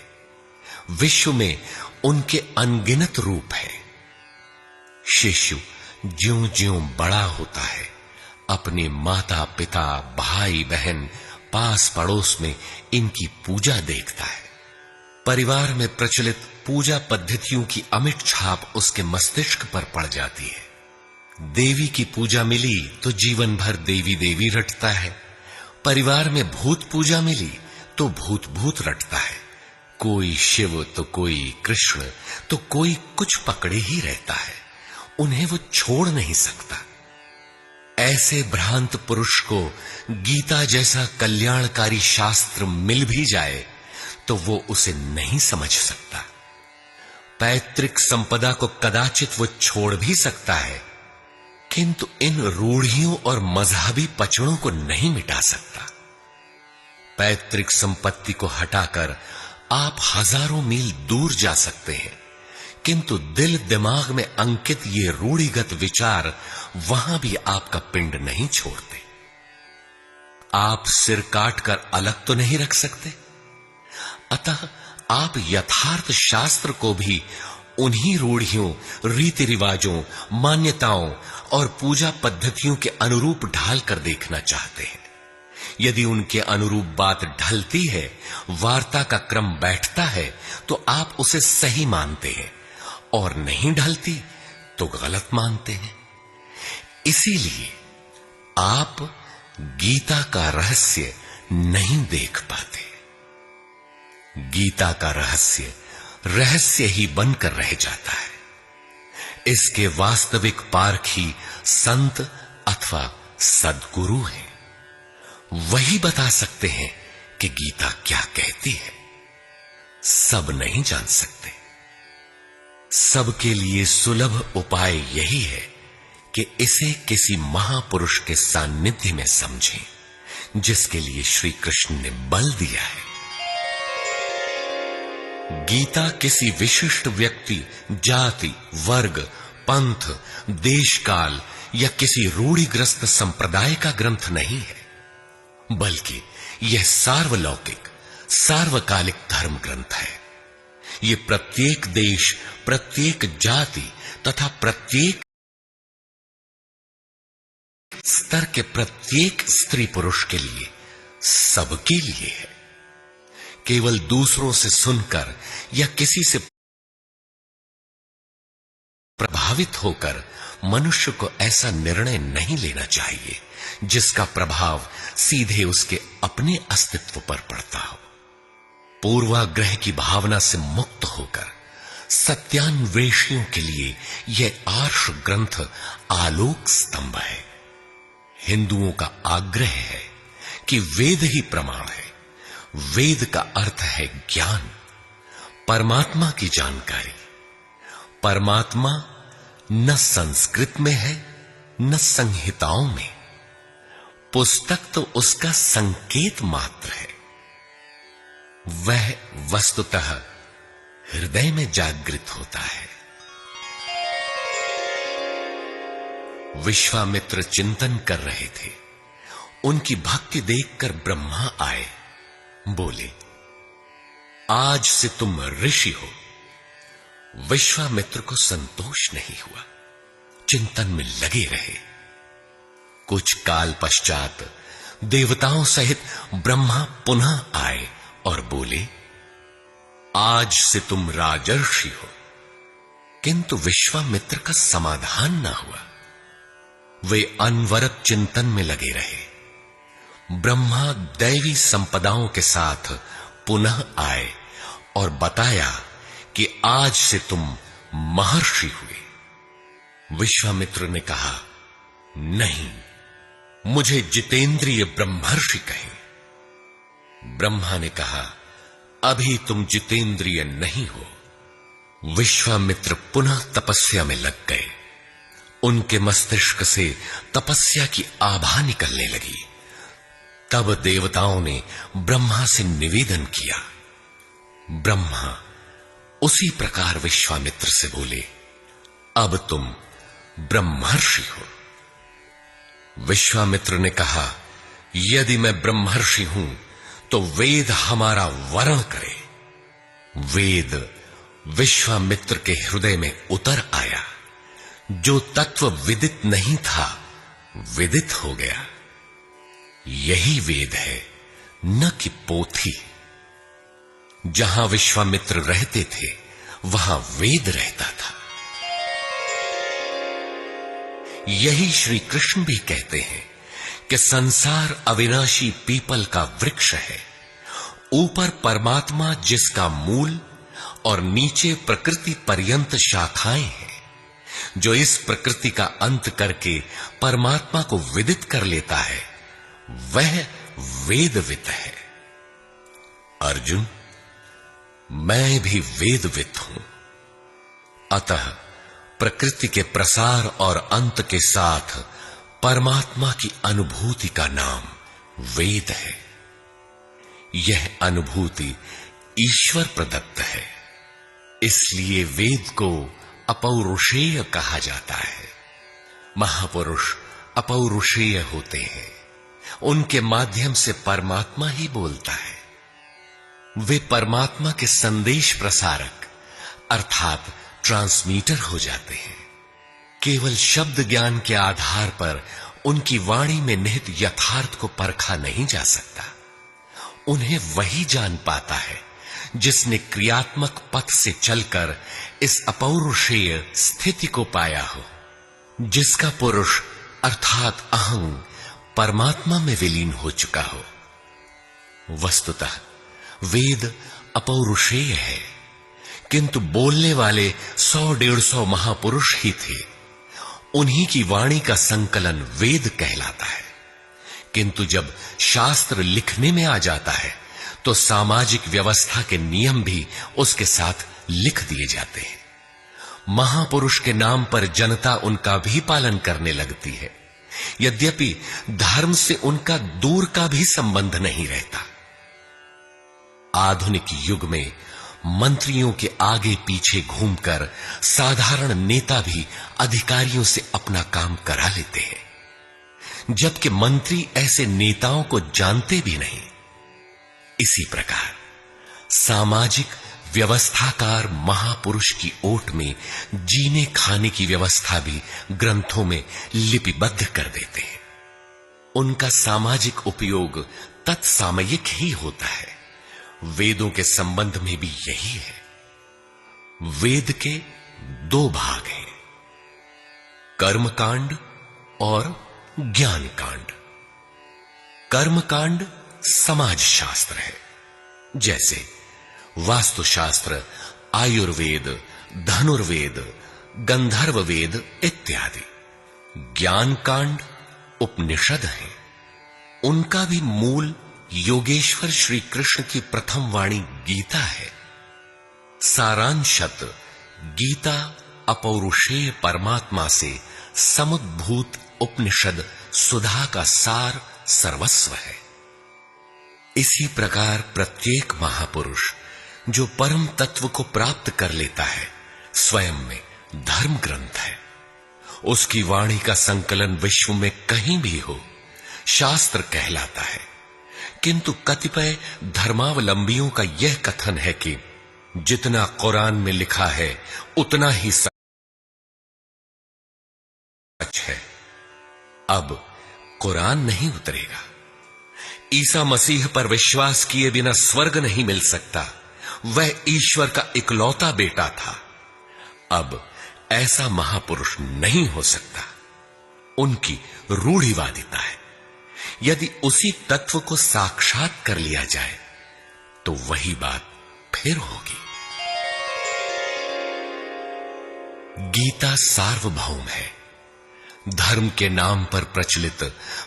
विश्व में उनके अनगिनत रूप है। शिशु ज्यों-ज्यों बड़ा होता है, अपने माता पिता भाई बहन पास पड़ोस में इनकी पूजा देखता है। परिवार में प्रचलित पूजा पद्धतियों की अमिट छाप उसके मस्तिष्क पर पड़ जाती है। देवी की पूजा मिली तो जीवन भर देवी देवी रटता है। परिवार में भूत पूजा मिली तो भूत भूत रटता है। कोई शिव तो कोई कृष्ण तो कोई कुछ पकड़े ही रहता है, उन्हें वो छोड़ नहीं सकता। ऐसे भ्रांत पुरुष को गीता जैसा कल्याणकारी शास्त्र मिल भी जाए तो वो उसे नहीं समझ सकता। पैतृक संपदा को कदाचित वो छोड़ भी सकता है, किंतु इन रूढ़ियों और मजहबी पचड़ों को नहीं मिटा सकता। पैतृक संपत्ति को हटाकर आप हजारों मील दूर जा सकते हैं, किंतु दिल दिमाग में अंकित ये रूढ़िगत विचार वहां भी आपका पिंड नहीं छोड़ते। आप सिर काटकर अलग तो नहीं रख सकते, अतः आप यथार्थ शास्त्र को भी उन्हीं रूढ़ियों, रीति रिवाजों, मान्यताओं और पूजा पद्धतियों के अनुरूप ढाल कर देखना चाहते हैं। यदि उनके अनुरूप बात ढलती है, वार्ता का क्रम बैठता है, तो आप उसे सही मानते हैं, और नहीं ढलती तो गलत मानते हैं। इसीलिए आप गीता का रहस्य नहीं देख पाते। गीता का रहस्य रहस्य ही बनकर रह जाता है। इसके वास्तविक पारखी संत अथवा सद्गुरु हैं। वही बता सकते हैं कि गीता क्या कहती है। सब नहीं जान सकते। सबके लिए सुलभ उपाय यही है कि इसे किसी महापुरुष के सानिध्य में समझें, जिसके लिए श्री कृष्ण ने बल दिया है। गीता किसी विशिष्ट व्यक्ति, जाति, वर्ग, पंथ, देश काल या किसी रूढ़िग्रस्त संप्रदाय का ग्रंथ नहीं है, बल्कि यह सार्वलौकिक, सार्वकालिक धर्म ग्रंथ है। यह प्रत्येक देश, प्रत्येक जाति तथा प्रत्येक स्तर के प्रत्येक स्त्री पुरुष के लिए, सबके लिए है। केवल दूसरों से सुनकर या किसी से प्रभावित होकर मनुष्य को ऐसा निर्णय नहीं लेना चाहिए जिसका प्रभाव सीधे उसके अपने अस्तित्व पर पड़ता हो। पूर्वाग्रह की भावना से मुक्त होकर सत्यान्वेषियों के लिए यह आर्ष ग्रंथ आलोक स्तंभ है। हिंदुओं का आग्रह है कि वेद ही प्रमाण है। वेद का अर्थ है ज्ञान, परमात्मा की जानकारी। परमात्मा न संस्कृत में है न संहिताओं में। पुस्तक तो उसका संकेत मात्र है। वह वस्तुतः हृदय में जागृत होता है। विश्वामित्र चिंतन कर रहे थे। उनकी भक्ति देखकर ब्रह्मा आए। बोले, आज से तुम ऋषि हो। विश्वामित्र को संतोष नहीं हुआ, चिंतन में लगे रहे। कुछ काल पश्चात देवताओं सहित ब्रह्मा पुनः आए और बोले, आज से तुम राजर्षि हो। किंतु विश्वामित्र का समाधान न हुआ। वे अनवरत चिंतन में लगे रहे। ब्रह्मा दैवी संपदाओं के साथ पुनः आए और बताया कि आज से तुम महर्षि हुए। विश्वामित्र ने कहा, नहीं, मुझे जितेंद्रिय ब्रह्मर्षि कहें। ब्रह्मा ने कहा, अभी तुम जितेंद्रिय नहीं हो। विश्वामित्र पुनः तपस्या में लग गए। उनके मस्तिष्क से तपस्या की आभा निकलने लगी। तब देवताओं ने ब्रह्मा से निवेदन किया। ब्रह्मा उसी प्रकार विश्वामित्र से बोले, अब तुम ब्रह्मर्षि हो। विश्वामित्र ने कहा यदि मैं ब्रह्मर्षि हूं तो वेद हमारा वरण करे। वेद विश्वामित्र के हृदय में उतर आया। जो तत्व विदित नहीं था विदित हो गया। यही वेद है, न कि पोथी। जहां विश्वामित्र रहते थे वहां वेद रहता था। यही श्री कृष्ण भी कहते हैं कि संसार अविनाशी पीपल का वृक्ष है। ऊपर परमात्मा जिसका मूल और नीचे प्रकृति पर्यंत शाखाएं हैं। जो इस प्रकृति का अंत करके परमात्मा को विदित कर लेता है वह वेदवित है। अर्जुन, मैं भी वेदवित हूं। अतः प्रकृति के प्रसार और अंत के साथ परमात्मा की अनुभूति का नाम वेद है। यह अनुभूति ईश्वर प्रदत्त है, इसलिए वेद को अपौरुषेय कहा जाता है। महापुरुष अपौरुषेय होते हैं, उनके माध्यम से परमात्मा ही बोलता है। वे परमात्मा के संदेश प्रसारक अर्थात ट्रांसमीटर हो जाते हैं। केवल शब्द ज्ञान के आधार पर उनकी वाणी में निहित यथार्थ को परखा नहीं जा सकता। उन्हें वही जान पाता है जिसने क्रियात्मक पथ से चलकर इस अपौरुषेय स्थिति को पाया हो, जिसका पुरुष अर्थात अहं परमात्मा में विलीन हो चुका हो। वस्तुतः वेद अपौरुषेय है, किंतु बोलने वाले 100-150 महापुरुष ही थे। उन्हीं की वाणी का संकलन वेद कहलाता है। किंतु जब शास्त्र लिखने में आ जाता है तो सामाजिक व्यवस्था के नियम भी उसके साथ लिख दिए जाते हैं। महापुरुष के नाम पर जनता उनका भी पालन करने लगती है, यद्यपि धर्म से उनका दूर का भी संबंध नहीं रहता। आधुनिक युग में मंत्रियों के आगे पीछे घूमकर साधारण नेता भी अधिकारियों से अपना काम करा लेते हैं, जबकि मंत्री ऐसे नेताओं को जानते भी नहीं। इसी प्रकार सामाजिक व्यवस्थाकार महापुरुष की ओट में जीने खाने की व्यवस्था भी ग्रंथों में लिपिबद्ध कर देते हैं। उनका सामाजिक उपयोग तत्सामयिक ही होता है। वेदों के संबंध में भी यही है। वेद के 2 भाग हैं, कर्मकांड और ज्ञान कांड। कर्मकांड समाज शास्त्र है, जैसे वास्तुशास्त्र, आयुर्वेद, धनुर्वेद, गंधर्व वेद इत्यादि। ज्ञान कांड उपनिषद है। उनका भी मूल योगेश्वर श्री कृष्ण की प्रथम वाणी गीता है। सारांशत गीता अपौरुषेय परमात्मा से समुद्भूत उपनिषद सुधा का सार सर्वस्व है। इसी प्रकार प्रत्येक महापुरुष जो परम तत्व को प्राप्त कर लेता है स्वयं में धर्म ग्रंथ है। उसकी वाणी का संकलन विश्व में कहीं भी हो शास्त्र कहलाता है। किंतु कतिपय धर्मावलंबियों का यह कथन है कि जितना कुरान में लिखा है उतना ही सच है। अब कुरान नहीं उतरेगा। ईसा मसीह पर विश्वास किए बिना स्वर्ग नहीं मिल सकता। वह ईश्वर का इकलौता बेटा था। अब ऐसा महापुरुष नहीं हो सकता। उनकी रूढ़िवादिता है। यदि उसी तत्व को साक्षात कर लिया जाए तो वही बात फिर होगी। गीता सार्वभौम है। धर्म के नाम पर प्रचलित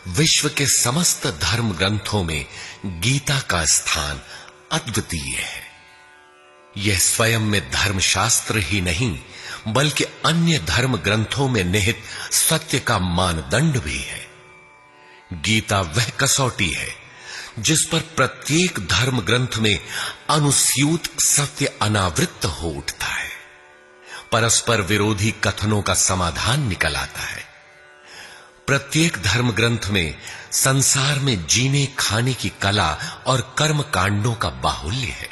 विश्व के समस्त धर्म ग्रंथों में गीता का स्थान अद्वितीय है। यह स्वयं में धर्मशास्त्र ही नहीं बल्कि अन्य धर्म ग्रंथों में निहित सत्य का मानदंड भी है। गीता वह कसौटी है जिस पर प्रत्येक धर्म ग्रंथ में अनुस्यूत सत्य अनावृत हो उठता है। परस्पर विरोधी कथनों का समाधान निकल आता है। प्रत्येक धर्म ग्रंथ में संसार में जीने खाने की कला और कर्म कांडों का बाहुल्य है।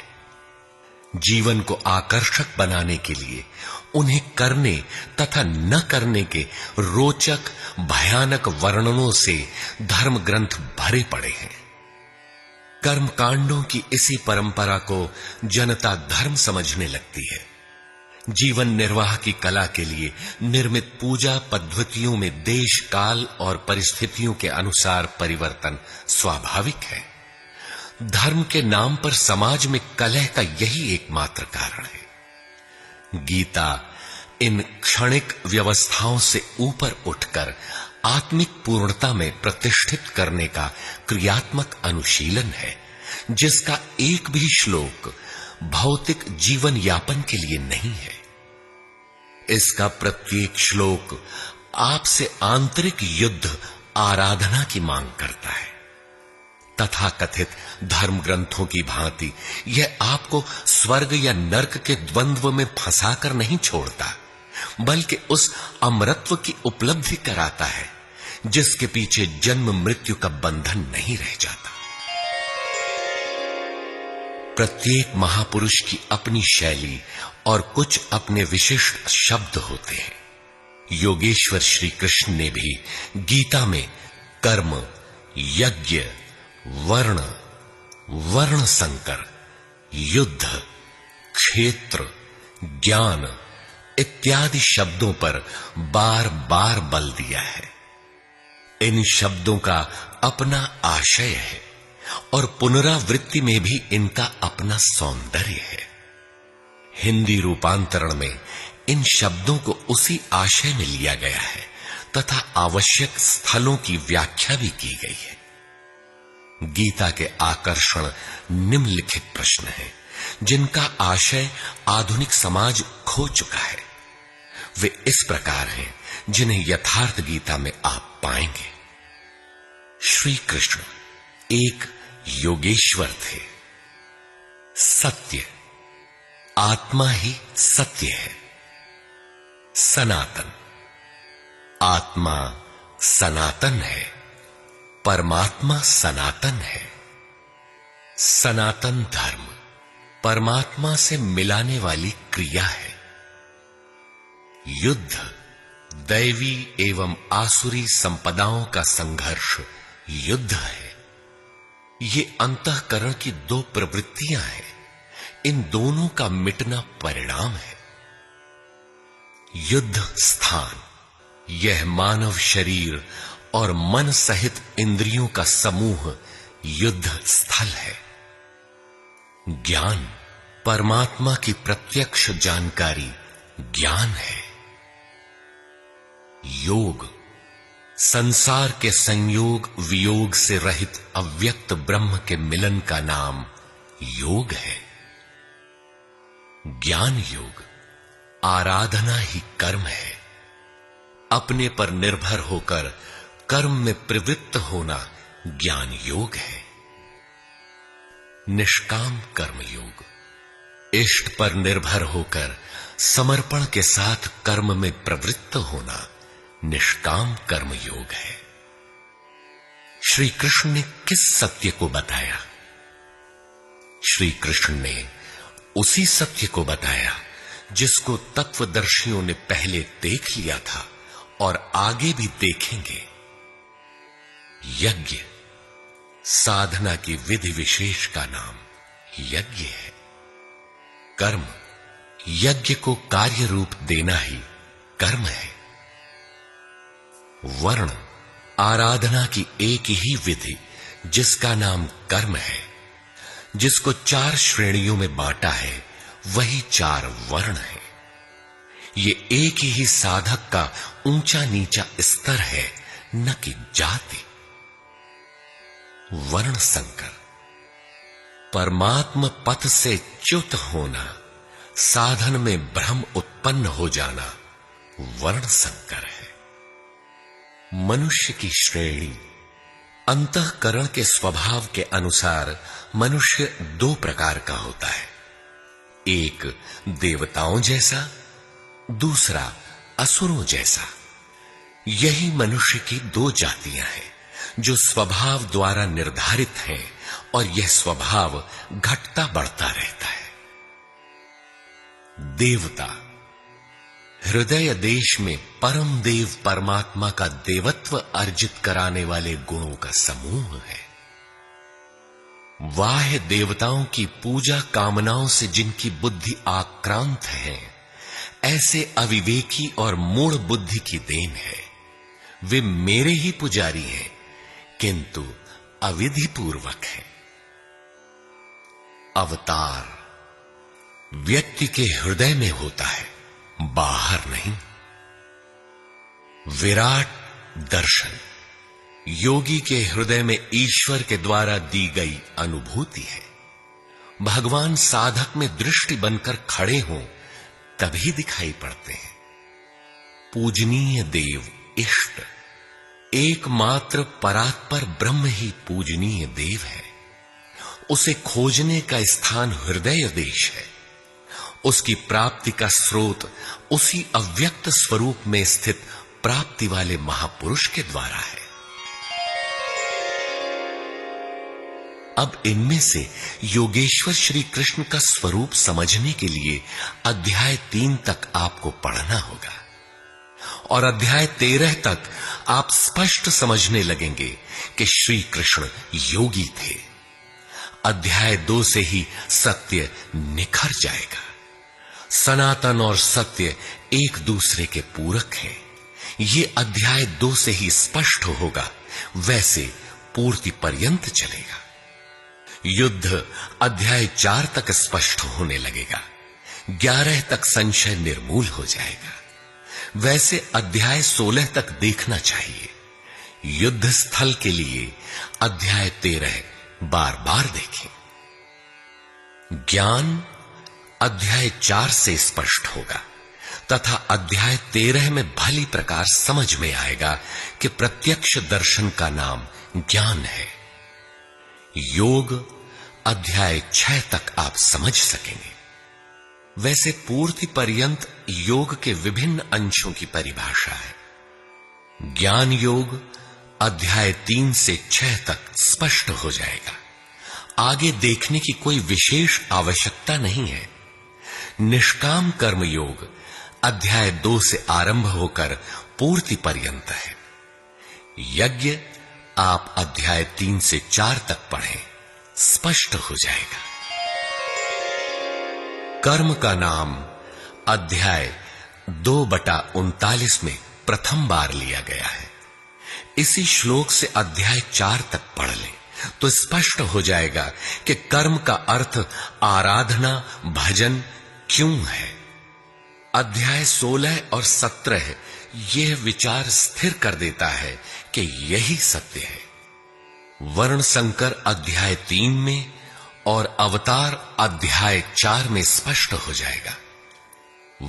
जीवन को आकर्षक बनाने के लिए उन्हें करने तथा न करने के रोचक भयानक वर्णनों से धर्म ग्रंथ भरे पड़े हैं। कर्म कांडों की इसी परंपरा को जनता धर्म समझने लगती है। जीवन निर्वाह की कला के लिए निर्मित पूजा पद्धतियों में देश काल और परिस्थितियों के अनुसार परिवर्तन स्वाभाविक है। धर्म के नाम पर समाज में कलह का यही एकमात्र कारण है। गीता इन क्षणिक व्यवस्थाओं से ऊपर उठकर आत्मिक पूर्णता में प्रतिष्ठित करने का क्रियात्मक अनुशीलन है, जिसका एक भी श्लोक भौतिक जीवन यापन के लिए नहीं है। इसका प्रत्येक श्लोक आपसे आंतरिक युद्ध आराधना की मांग करता है। तथा कथित धर्म ग्रंथों की भांति यह आपको स्वर्ग या नरक के द्वंद्व में फंसाकर नहीं छोड़ता, बल्कि उस अमरत्व की उपलब्धि कराता है जिसके पीछे जन्म मृत्यु का बंधन नहीं रह जाता। प्रत्येक महापुरुष की अपनी शैली और कुछ अपने विशिष्ट शब्द होते हैं। योगेश्वर श्री कृष्ण ने भी गीता में कर्म, यज्ञ, वर्ण, वर्ण संकर, युद्ध, क्षेत्र, ज्ञान इत्यादि शब्दों पर बार बार बल दिया है। इन शब्दों का अपना आशय है और पुनरावृत्ति में भी इनका अपना सौंदर्य है। हिंदी रूपांतरण में इन शब्दों को उसी आशय में लिया गया है तथा आवश्यक स्थलों की व्याख्या भी की गई है। गीता के आकर्षण निम्नलिखित प्रश्न हैं, जिनका आशय आधुनिक समाज खो चुका है। वे इस प्रकार हैं जिन्हें यथार्थ गीता में आप पाएंगे। श्री कृष्ण एक योगेश्वर थे। सत्य, आत्मा ही सत्य है। सनातन, आत्मा सनातन है, परमात्मा सनातन है। सनातन धर्म परमात्मा से मिलाने वाली क्रिया है। युद्ध दैवी एवं आसुरी संपदाओं का संघर्ष युद्ध है। ये अंतःकरण की दो प्रवृत्तियां हैं। इन दोनों का मिटना परिणाम है। युद्ध स्थान, यह मानव शरीर और मन सहित इंद्रियों का समूह युद्ध स्थल है। ज्ञान, परमात्मा की प्रत्यक्ष जानकारी ज्ञान है। योग, संसार के संयोग वियोग से रहित अव्यक्त ब्रह्म के मिलन का नाम योग है। ज्ञान योग, आराधना ही कर्म है। अपने पर निर्भर होकर कर्म में प्रवृत्त होना ज्ञान योग है। निष्काम कर्म योग, इष्ट पर निर्भर होकर समर्पण के साथ कर्म में प्रवृत्त होना निष्काम कर्म योग है। श्री कृष्ण ने किस सत्य को बताया? श्री कृष्ण ने उसी सत्य को बताया जिसको तत्वदर्शियों ने पहले देख लिया था और आगे भी देखेंगे। यज्ञ, साधना की विधि विशेष का नाम यज्ञ है। कर्म, यज्ञ को कार्य रूप देना ही कर्म है। वर्ण, आराधना की एक ही विधि जिसका नाम कर्म है, जिसको 4 श्रेणियों में बांटा है, वही 4 वर्ण है। ये एक ही साधक का ऊंचा नीचा स्तर है, न कि जाति। वर्ण संकर, परमात्म पथ से च्युत होना, साधन में भ्रम उत्पन्न हो जाना वर्ण संकर है। मनुष्य की श्रेणी, अंतःकरण के स्वभाव के अनुसार मनुष्य 2 प्रकार का होता है। एक देवताओं जैसा, दूसरा असुरों जैसा। यही मनुष्य की दो जातियां हैं जो स्वभाव द्वारा निर्धारित हैं और यह स्वभाव घटता बढ़ता रहता है। देवता हृदय देश में परम देव परमात्मा का देवत्व अर्जित कराने वाले गुणों का समूह है। वाह्य देवताओं की पूजा कामनाओं से जिनकी बुद्धि आक्रांत है, ऐसे अविवेकी और मूढ़ बुद्धि की देन है। वे मेरे ही पुजारी हैं, किंतु अविधि पूर्वक है। अवतार व्यक्ति के हृदय में होता है, बाहर नहीं। विराट दर्शन योगी के हृदय में ईश्वर के द्वारा दी गई अनुभूति है। भगवान साधक में दृष्टि बनकर खड़े हों तभी दिखाई पड़ते हैं। पूजनीय देव इष्ट एकमात्र परात्पर ब्रह्म ही पूजनीय देव है। उसे खोजने का स्थान हृदय देश है। उसकी प्राप्ति का स्रोत उसी अव्यक्त स्वरूप में स्थित प्राप्ति वाले महापुरुष के द्वारा है। अब इनमें से योगेश्वर श्री कृष्ण का स्वरूप समझने के लिए अध्याय 3 तक आपको पढ़ना होगा और अध्याय 13 तक आप स्पष्ट समझने लगेंगे कि श्री कृष्ण योगी थे। अध्याय 2 से ही सत्य निखर जाएगा। सनातन और सत्य एक दूसरे के पूरक हैं। ये अध्याय 2 से ही स्पष्ट होगा, वैसे पूर्ति पर्यंत चलेगा। युद्ध अध्याय 4 तक स्पष्ट होने लगेगा। 11 तक संशय निर्मूल हो जाएगा। वैसे अध्याय 16 तक देखना चाहिए। युद्ध स्थल के लिए अध्याय 13 बार बार देखें। ज्ञान अध्याय 4 से स्पष्ट होगा तथा अध्याय 13 में भली प्रकार समझ में आएगा कि प्रत्यक्ष दर्शन का नाम ज्ञान है। योग अध्याय 6 तक आप समझ सकेंगे। वैसे पूर्ति पर्यंत योग के विभिन्न अंशों की परिभाषा है। ज्ञान योग अध्याय 3 से 6 तक स्पष्ट हो जाएगा। आगे देखने की कोई विशेष आवश्यकता नहीं है। निष्काम कर्म योग अध्याय 2 से आरंभ होकर पूर्ति पर्यंत है। यज्ञ आप अध्याय 3 से 4 तक पढ़ें, स्पष्ट हो जाएगा। कर्म का नाम अध्याय 2/39 में प्रथम बार लिया गया है। इसी श्लोक से अध्याय 4 तक पढ़ लें तो स्पष्ट हो जाएगा कि कर्म का अर्थ आराधना भजन क्यों है। अध्याय 16 और 17 यह विचार स्थिर कर देता है कि यही सत्य है। वर्ण संकर अध्याय 3 में और अवतार अध्याय 4 में स्पष्ट हो जाएगा।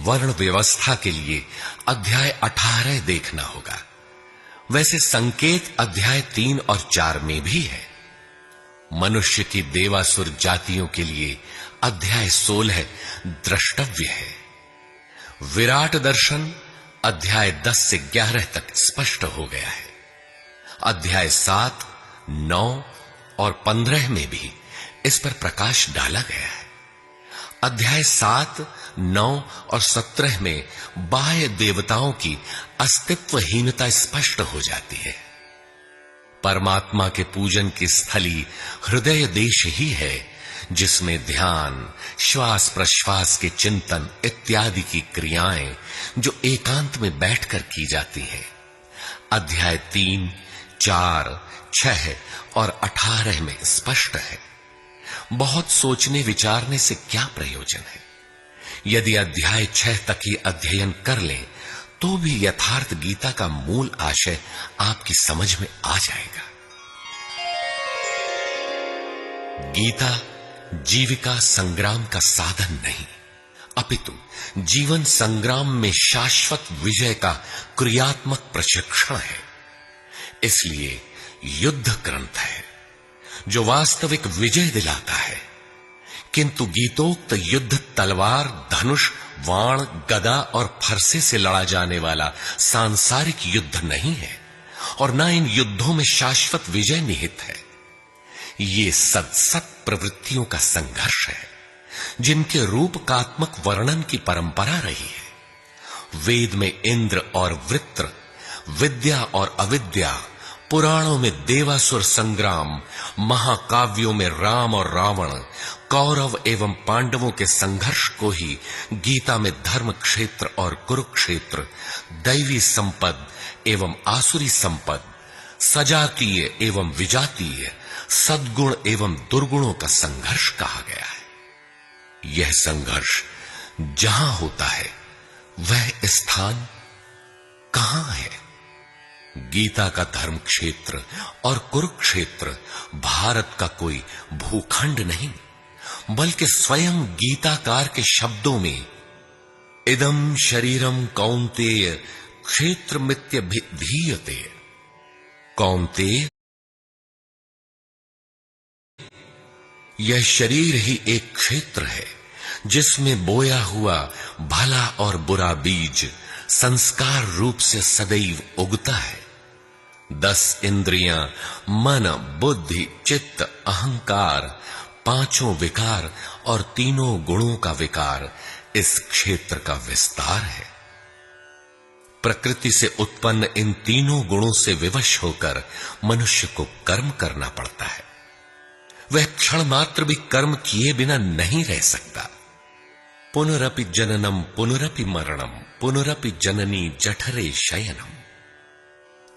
वर्ण व्यवस्था के लिए अध्याय 18 देखना होगा। वैसे संकेत अध्याय 3 और 4 में भी है। मनुष्य की देवासुर जातियों के लिए अध्याय 16 द्रष्टव्य है। विराट दर्शन अध्याय 10 से 11 तक स्पष्ट हो गया है। अध्याय 7, 9 और 15 में भी इस पर प्रकाश डाला गया है। अध्याय 7, 9 और 17 में बाह्य देवताओं की अस्तित्वहीनता स्पष्ट हो जाती है। परमात्मा के पूजन की स्थली हृदय देश ही है, जिसमें ध्यान, श्वास प्रश्वास के चिंतन इत्यादि की क्रियाएं जो एकांत में बैठकर की जाती हैं। अध्याय 3, 4, 6 और 18 में स्पष्ट है। बहुत सोचने विचारने से क्या प्रयोजन है। यदि अध्याय 6 तक ही अध्ययन कर लें तो भी यथार्थ गीता का मूल आशय आपकी समझ में आ जाएगा। गीता जीविका संग्राम का साधन नहीं, अपितु जीवन संग्राम में शाश्वत विजय का क्रियात्मक प्रशिक्षण है। इसलिए युद्ध ग्रंथ है जो वास्तविक विजय दिलाता है, किंतु गीतोक्त युद्ध तलवार, धनुष वाण, गदा और फरसे से लड़ा जाने वाला सांसारिक युद्ध नहीं है और न इन युद्धों में शाश्वत विजय निहित है। ये सत प्रवृत्तियों का संघर्ष है जिनके रूपकात्मक वर्णन की परंपरा रही है। वेद में इंद्र और वृत्र, विद्या और अविद्या, पुराणों में देवासुर संग्राम, महाकाव्यों में राम और रावण, कौरव एवं पांडवों के संघर्ष को ही गीता में धर्म क्षेत्र और कुरुक्षेत्र, दैवी संपद एवं आसुरी संपद, सजातीय एवं विजातीय, सद्गुण एवं दुर्गुणों का संघर्ष कहा गया है। यह संघर्ष जहां होता है वह स्थान कहां है? गीता का धर्म क्षेत्र और कुरुक्षेत्र भारत का कोई भूखंड नहीं, बल्कि स्वयं गीताकार के शब्दों में इदं शरीरम कौन्तेय क्षेत्रमित्यभिधीयते। कौन्तेय, यह शरीर ही एक क्षेत्र है जिसमें बोया हुआ भला और बुरा बीज संस्कार रूप से सदैव उगता है। 10 इंद्रियां, मन, बुद्धि, चित्त, अहंकार, 5 विकार और 3 गुणों का विकार इस क्षेत्र का विस्तार है। प्रकृति से उत्पन्न इन 3 गुणों से विवश होकर मनुष्य को कर्म करना पड़ता है। वह क्षण मात्र भी कर्म किए बिना नहीं रह सकता। पुनरपि जननम पुनरपि मरणम पुनरपि जननी जठरे शयनम।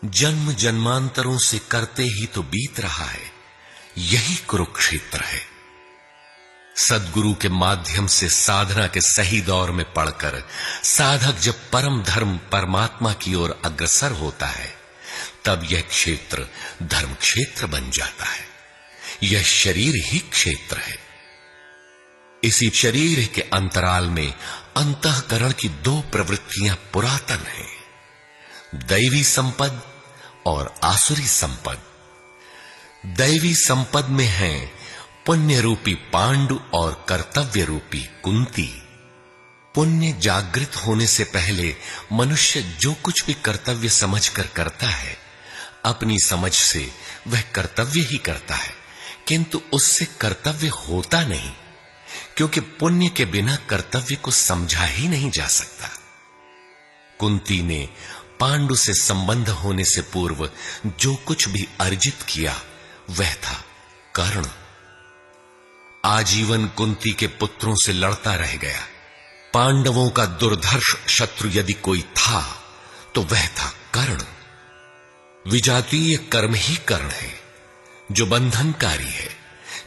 जन्म जन्मांतरों से करते ही तो बीत रहा है, यही कुरुक्षेत्र है। सद्गुरु के माध्यम से साधना के सही दौर में पड़कर साधक जब परम धर्म परमात्मा की ओर अग्रसर होता है, तब यह क्षेत्र धर्म क्षेत्र बन जाता है। यह शरीर ही क्षेत्र है। इसी शरीर के अंतराल में अंतःकरण की 2 प्रवृत्तियां पुरातन हैं, दैवी संपद और आसुरी संपद। दैवी संपद में है पुण्य रूपी पांडु और कर्तव्य रूपी कुंती। पुण्य जागृत होने से पहले मनुष्य जो कुछ भी कर्तव्य समझकर करता है, अपनी समझ से वह कर्तव्य ही करता है, किंतु उससे कर्तव्य होता नहीं, क्योंकि पुण्य के बिना कर्तव्य को समझा ही नहीं जा सकता। कुंती ने पांडु से संबंध होने से पूर्व जो कुछ भी अर्जित किया वह था कर्ण। आजीवन कुंती के पुत्रों से लड़ता रह गया। पांडवों का दुर्धर्ष शत्रु यदि कोई था तो वह था कर्ण। विजातीय कर्म ही कर्ण है जो बंधनकारी है,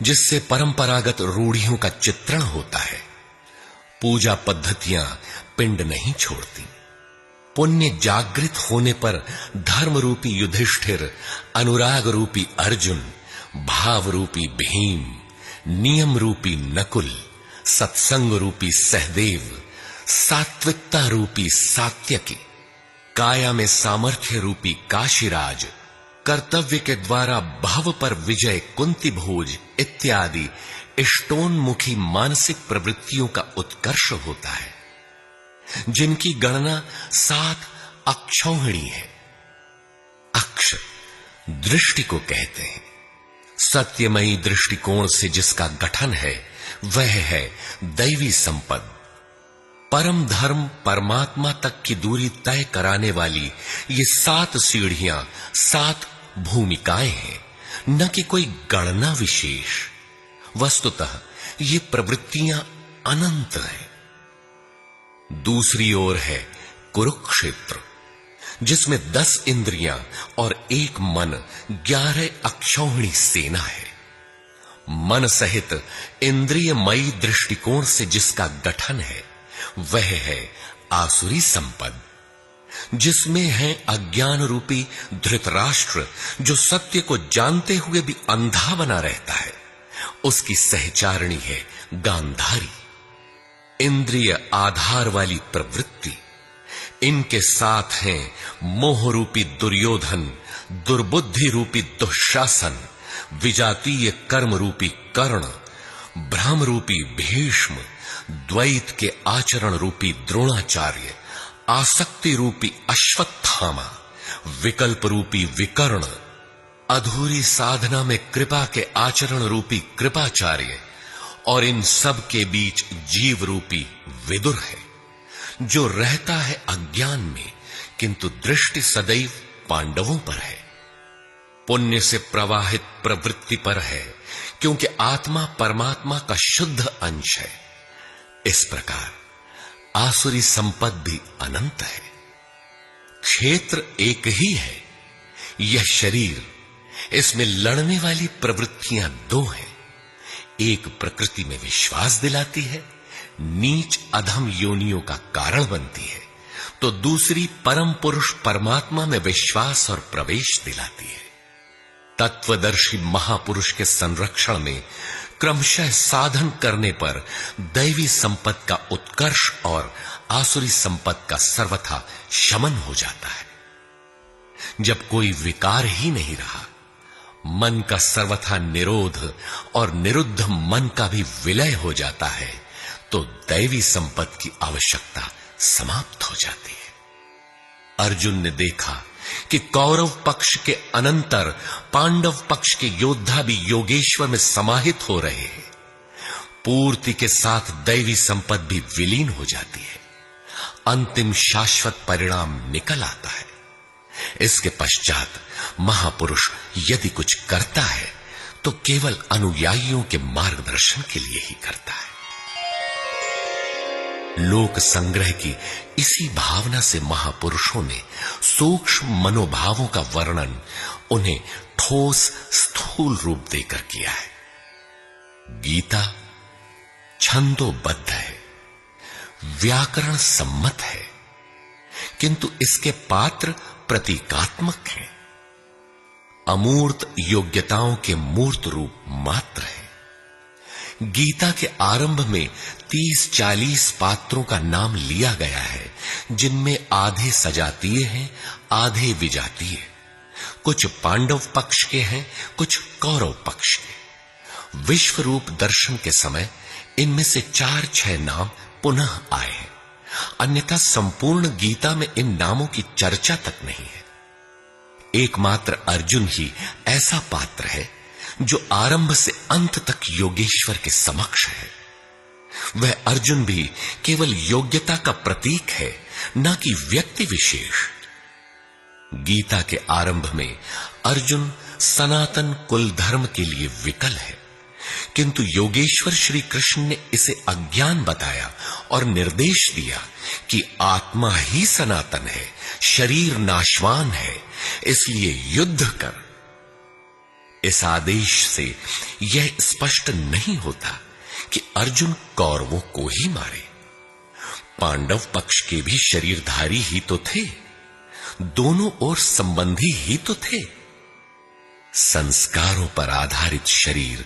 जिससे परंपरागत रूढ़ियों का चित्रण होता है। पूजा पद्धतियां पिंड नहीं छोड़ती। पुण्य जागृत होने पर धर्म रूपी युधिष्ठिर, अनुराग रूपी अर्जुन, भाव रूपी भीम, नियम रूपी नकुल, सत्संग रूपी सहदेव, सात्विकता रूपी सात्यकी, काया में सामर्थ्य रूपी काशीराज, कर्तव्य के द्वारा भव पर विजय कुंती भोज इत्यादि इष्टोन्मुखी मानसिक प्रवृत्तियों का उत्कर्ष होता है, जिनकी गणना 7 अक्षौहिणी है। अक्ष दृष्टि को कहते हैं। सत्यमयी दृष्टिकोण से जिसका गठन है वह है दैवी संपद। परम धर्म परमात्मा तक की दूरी तय कराने वाली ये 7 सीढ़ियां, 7 भूमिकाएं हैं, न कि कोई गणना विशेष। वस्तुतः ये प्रवृत्तियां अनंत हैं। दूसरी ओर है कुरुक्षेत्र, जिसमें 10 इंद्रियां और 1 मन, 11 अक्षौहिणी सेना है। मन सहित इंद्रियमयी दृष्टिकोण से जिसका गठन है वह है आसुरी संपद, जिसमें है अज्ञान रूपी धृतराष्ट्र, जो सत्य को जानते हुए भी अंधा बना रहता है। उसकी सहचारिणी है गांधारी, इंद्रिय आधार वाली प्रवृत्ति। इनके साथ हैं मोह रूपी दुर्योधन, दुर्बुद्धि रूपी दुःशासन, विजातीय कर्म रूपी कर्ण, भ्रम रूपी भीष्म, द्वैत के आचरण रूपी द्रोणाचार्य, आसक्ति रूपी अश्वत्थामा, विकल्प रूपी विकर्ण, अधूरी साधना में कृपा के आचरण रूपी कृपाचार्य और इन सब के बीच जीव रूपी विदुर है, जो रहता है अज्ञान में किंतु दृष्टि सदैव पांडवों पर है। पुण्य से प्रवाहित प्रवृत्ति पर है, क्योंकि आत्मा परमात्मा का शुद्ध अंश है। इस प्रकार आसुरी संपद भी अनंत है। क्षेत्र एक ही है, यह शरीर, इसमें लड़ने वाली प्रवृत्तियां दो हैं। एक प्रकृति में विश्वास दिलाती है, नीच अधम योनियों का कारण बनती है, तो दूसरी परम पुरुष परमात्मा में विश्वास और प्रवेश दिलाती है। तत्वदर्शी महापुरुष के संरक्षण में क्रमशः साधन करने पर दैवी संपत्ति का उत्कर्ष और आसुरी संपत्ति का सर्वथा शमन हो जाता है। जब कोई विकार ही नहीं रहा, मन का सर्वथा निरोध और निरुद्ध मन का भी विलय हो जाता है, तो दैवी संपत्ति की आवश्यकता समाप्त हो जाती है। अर्जुन ने देखा कि कौरव पक्ष के अनंतर पांडव पक्ष के योद्धा भी योगेश्वर में समाहित हो रहे हैं। पूर्ति के साथ दैवी संपत्ति भी विलीन हो जाती है। अंतिम शाश्वत परिणाम निकल आता है। इसके पश्चात महापुरुष यदि कुछ करता है तो केवल अनुयायियों के मार्गदर्शन के लिए ही करता है। लोक संग्रह की इसी भावना से महापुरुषों ने सूक्ष्म मनोभावों का वर्णन उन्हें ठोस स्थूल रूप देकर किया है। गीता छंदोबद्ध है, व्याकरण सम्मत है, किंतु इसके पात्र प्रतीकात्मक हैं। अमूर्त योग्यताओं के मूर्त रूप मात्र है। गीता के आरंभ में 30-40 पात्रों का नाम लिया गया है, जिनमें आधे सजातीय हैं, आधे विजातीय। कुछ पांडव पक्ष के हैं, कुछ कौरव पक्ष के। विश्व रूप दर्शन के समय इनमें से 4-6 नाम पुनः आए हैं, अन्यथा संपूर्ण गीता में इन नामों की चर्चा तक नहीं है। एकमात्र अर्जुन ही ऐसा पात्र है जो आरंभ से अंत तक योगेश्वर के समक्ष है। वह अर्जुन भी केवल योग्यता का प्रतीक है, न कि व्यक्ति विशेष। गीता के आरंभ में अर्जुन सनातन कुल धर्म के लिए विकल है, किंतु योगेश्वर श्री कृष्ण ने इसे अज्ञान बताया और निर्देश दिया कि आत्मा ही सनातन है, शरीर नाशवान है, इसलिए युद्ध कर। इस आदेश से यह स्पष्ट नहीं होता कि अर्जुन कौरवों को ही मारे। पांडव पक्ष के भी शरीरधारी ही तो थे, दोनों ओर संबंधी ही तो थे। संस्कारों पर आधारित शरीर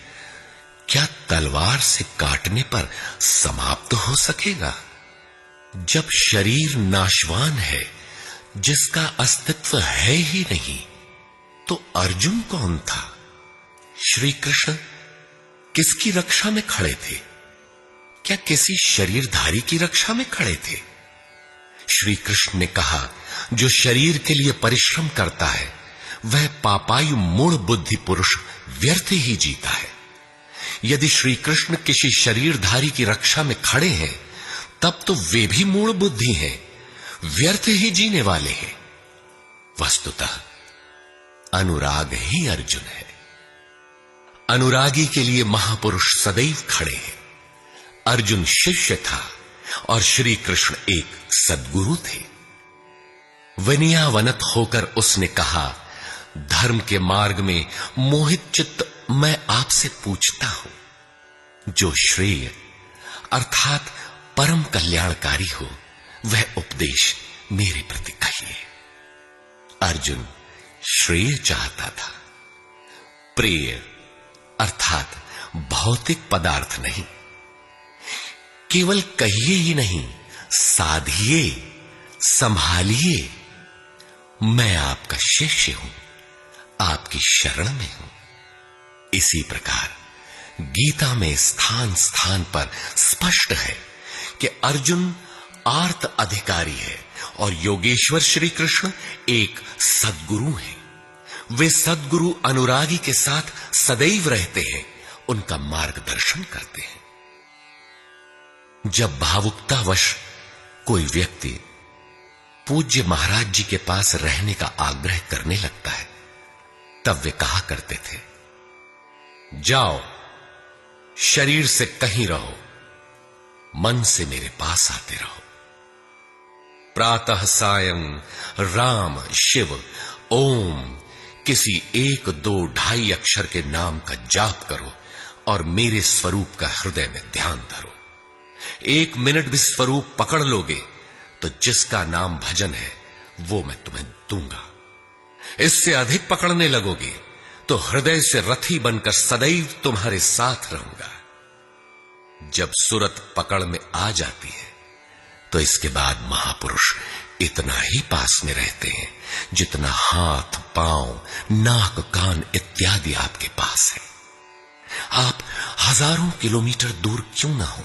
क्या तलवार से काटने पर समाप्त हो सकेगा? जब शरीर नाशवान है, जिसका अस्तित्व है ही नहीं, तो अर्जुन कौन था? श्री कृष्ण किसकी रक्षा में खड़े थे? क्या किसी शरीरधारी की रक्षा में खड़े थे? श्री कृष्ण ने कहा, जो शरीर के लिए परिश्रम करता है वह पापायु मूढ़ बुद्धि पुरुष व्यर्थ ही जीता है। यदि श्री कृष्ण किसी शरीरधारी की रक्षा में खड़े हैं, तब तो वे भी मूढ़ बुद्धि हैं, व्यर्थ ही जीने वाले हैं। वस्तुतः अनुराग ही अर्जुन है। अनुरागी के लिए महापुरुष सदैव खड़े हैं। अर्जुन शिष्य था और श्री कृष्ण एक सद्गुरु थे। विनयावनत होकर उसने कहा, धर्म के मार्ग में मोहित चित्त मैं आपसे पूछता हूं, जो श्रेय अर्थात परम कल्याणकारी हो वह उपदेश मेरे प्रति कहिए। अर्जुन श्रेय चाहता था, प्रेय अर्थात भौतिक पदार्थ नहीं। केवल कहिए ही नहीं, साधिए, संभालिए। मैं आपका शिष्य हूं, आपकी शरण में हूं। इसी प्रकार गीता में स्थान स्थान पर स्पष्ट है कि अर्जुन आर्त अधिकारी है और योगेश्वर श्री कृष्ण एक सद्गुरु हैं। वे सद्गुरु अनुरागी के साथ सदैव रहते हैं, उनका मार्गदर्शन करते हैं। जब भावुकतावश कोई व्यक्ति पूज्य महाराज जी के पास रहने का आग्रह करने लगता है, तब वे कहा करते थे, जाओ, शरीर से कहीं रहो, मन से मेरे पास आते रहो। प्रातः सायं राम शिव ओम किसी 1, 2, 2.5 अक्षर के नाम का जाप करो और मेरे स्वरूप का हृदय में ध्यान धरो। 1 मिनट भी स्वरूप पकड़ लोगे तो जिसका नाम भजन है वो मैं तुम्हें दूंगा। इससे अधिक पकड़ने लगोगे तो हृदय से रथी बनकर सदैव तुम्हारे साथ रहूंगा। जब सुरत पकड़ में आ जाती है तो इसके बाद महापुरुष इतना ही पास में रहते हैं जितना हाथ, पांव, नाक, कान इत्यादि आपके पास है। आप हजारों किलोमीटर दूर क्यों ना हो,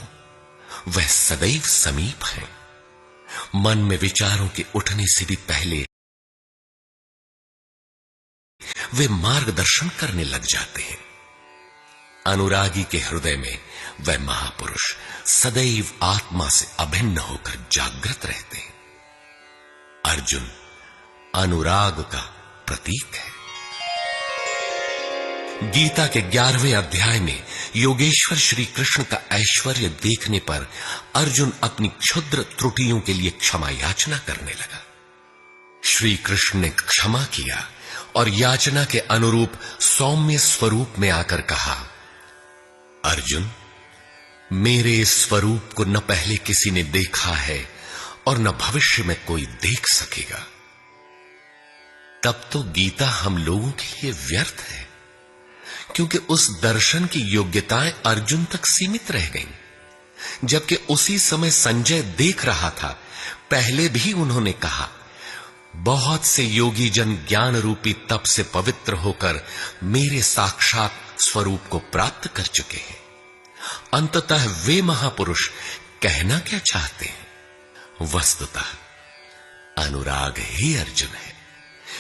वह सदैव समीप है। मन में विचारों के उठने से भी पहले वे मार्गदर्शन करने लग जाते हैं। अनुरागी के हृदय में वह महापुरुष सदैव आत्मा से अभिन्न होकर जागृत रहते हैं। अर्जुन अनुराग का प्रतीक है। गीता के 11वें अध्याय में योगेश्वर श्री कृष्ण का ऐश्वर्य देखने पर अर्जुन अपनी क्षुद्र त्रुटियों के लिए क्षमा याचना करने लगा। श्री कृष्ण ने क्षमा किया और याचना के अनुरूप सौम्य स्वरूप में आकर कहा, अर्जुन, मेरे स्वरूप को न पहले किसी ने देखा है और न भविष्य में कोई देख सकेगा। तब तो गीता हम लोगों के लिए व्यर्थ है, क्योंकि उस दर्शन की योग्यताएं अर्जुन तक सीमित रह गईं। जबकि उसी समय संजय देख रहा था, पहले भी उन्होंने कहा, बहुत से योगी जन ज्ञान रूपी तप से पवित्र होकर मेरे साक्षात स्वरूप को प्राप्त कर चुके हैं। अंततः वे महापुरुष कहना क्या चाहते हैं? वस्तुतः अनुराग ही अर्जुन है,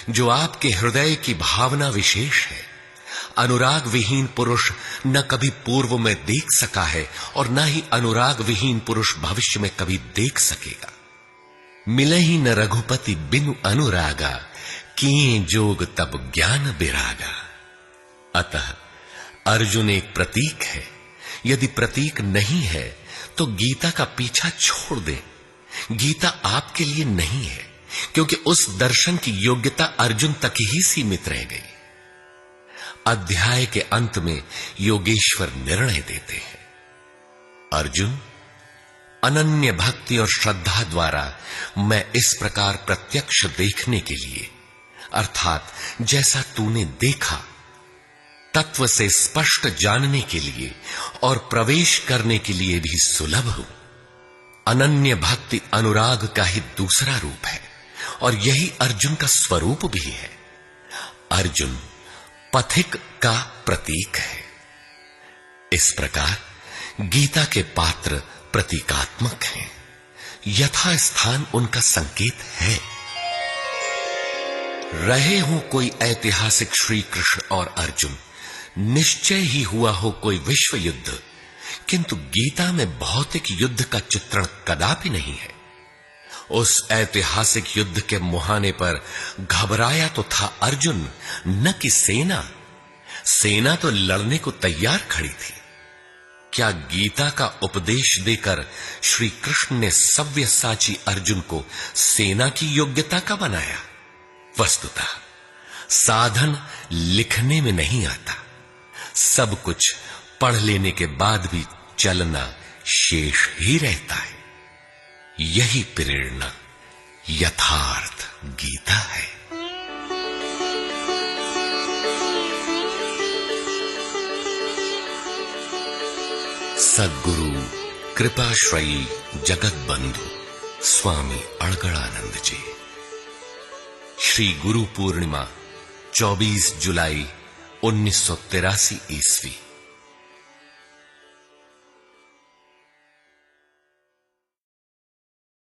जो आपके हृदय की भावना विशेष है। अनुराग विहीन पुरुष न कभी पूर्व में देख सका है और न ही अनुराग विहीन पुरुष भविष्य में कभी देख सकेगा। मिले ही न रघुपति बिनु अनुरागा, किए जोग तब ज्ञान बिरागा। अतः अर्जुन एक प्रतीक है। यदि प्रतीक नहीं है तो गीता का पीछा छोड़ दें। गीता आपके लिए नहीं है, क्योंकि उस दर्शन की योग्यता अर्जुन तक ही सीमित रह गई। अध्याय के अंत में योगेश्वर निर्णय देते हैं, अर्जुन, अनन्य भक्ति और श्रद्धा द्वारा मैं इस प्रकार प्रत्यक्ष देखने के लिए, अर्थात जैसा तूने देखा, तत्व से स्पष्ट जानने के लिए और प्रवेश करने के लिए भी सुलभ हूं। अनन्य भक्ति अनुराग का ही दूसरा रूप है और यही अर्जुन का स्वरूप भी है। अर्जुन पथिक का प्रतीक है। इस प्रकार गीता के पात्र प्रतीकात्मक हैं, यथा स्थान उनका संकेत है। रहे हो कोई ऐतिहासिक श्री कृष्ण और अर्जुन, निश्चय ही हुआ हो कोई विश्व युद्ध, किंतु गीता में भौतिक युद्ध का चित्रण कदापि नहीं है। उस ऐतिहासिक युद्ध के मुहाने पर घबराया तो था अर्जुन, न कि सेना। सेना तो लड़ने को तैयार खड़ी थी। क्या गीता का उपदेश देकर श्री कृष्ण ने सव्यसाची अर्जुन को सेना की योग्यता का बनाया? वस्तुतः साधन लिखने में नहीं आता, सब कुछ पढ़ लेने के बाद भी चलना शेष ही रहता है। यही प्रेरणा यथार्थ गीता है। सद्गुरु कृपाश्रयी जगत बंधु स्वामी अड़गड़ानंद जी। श्री गुरु पूर्णिमा 24 जुलाई 1983 ईस्वी।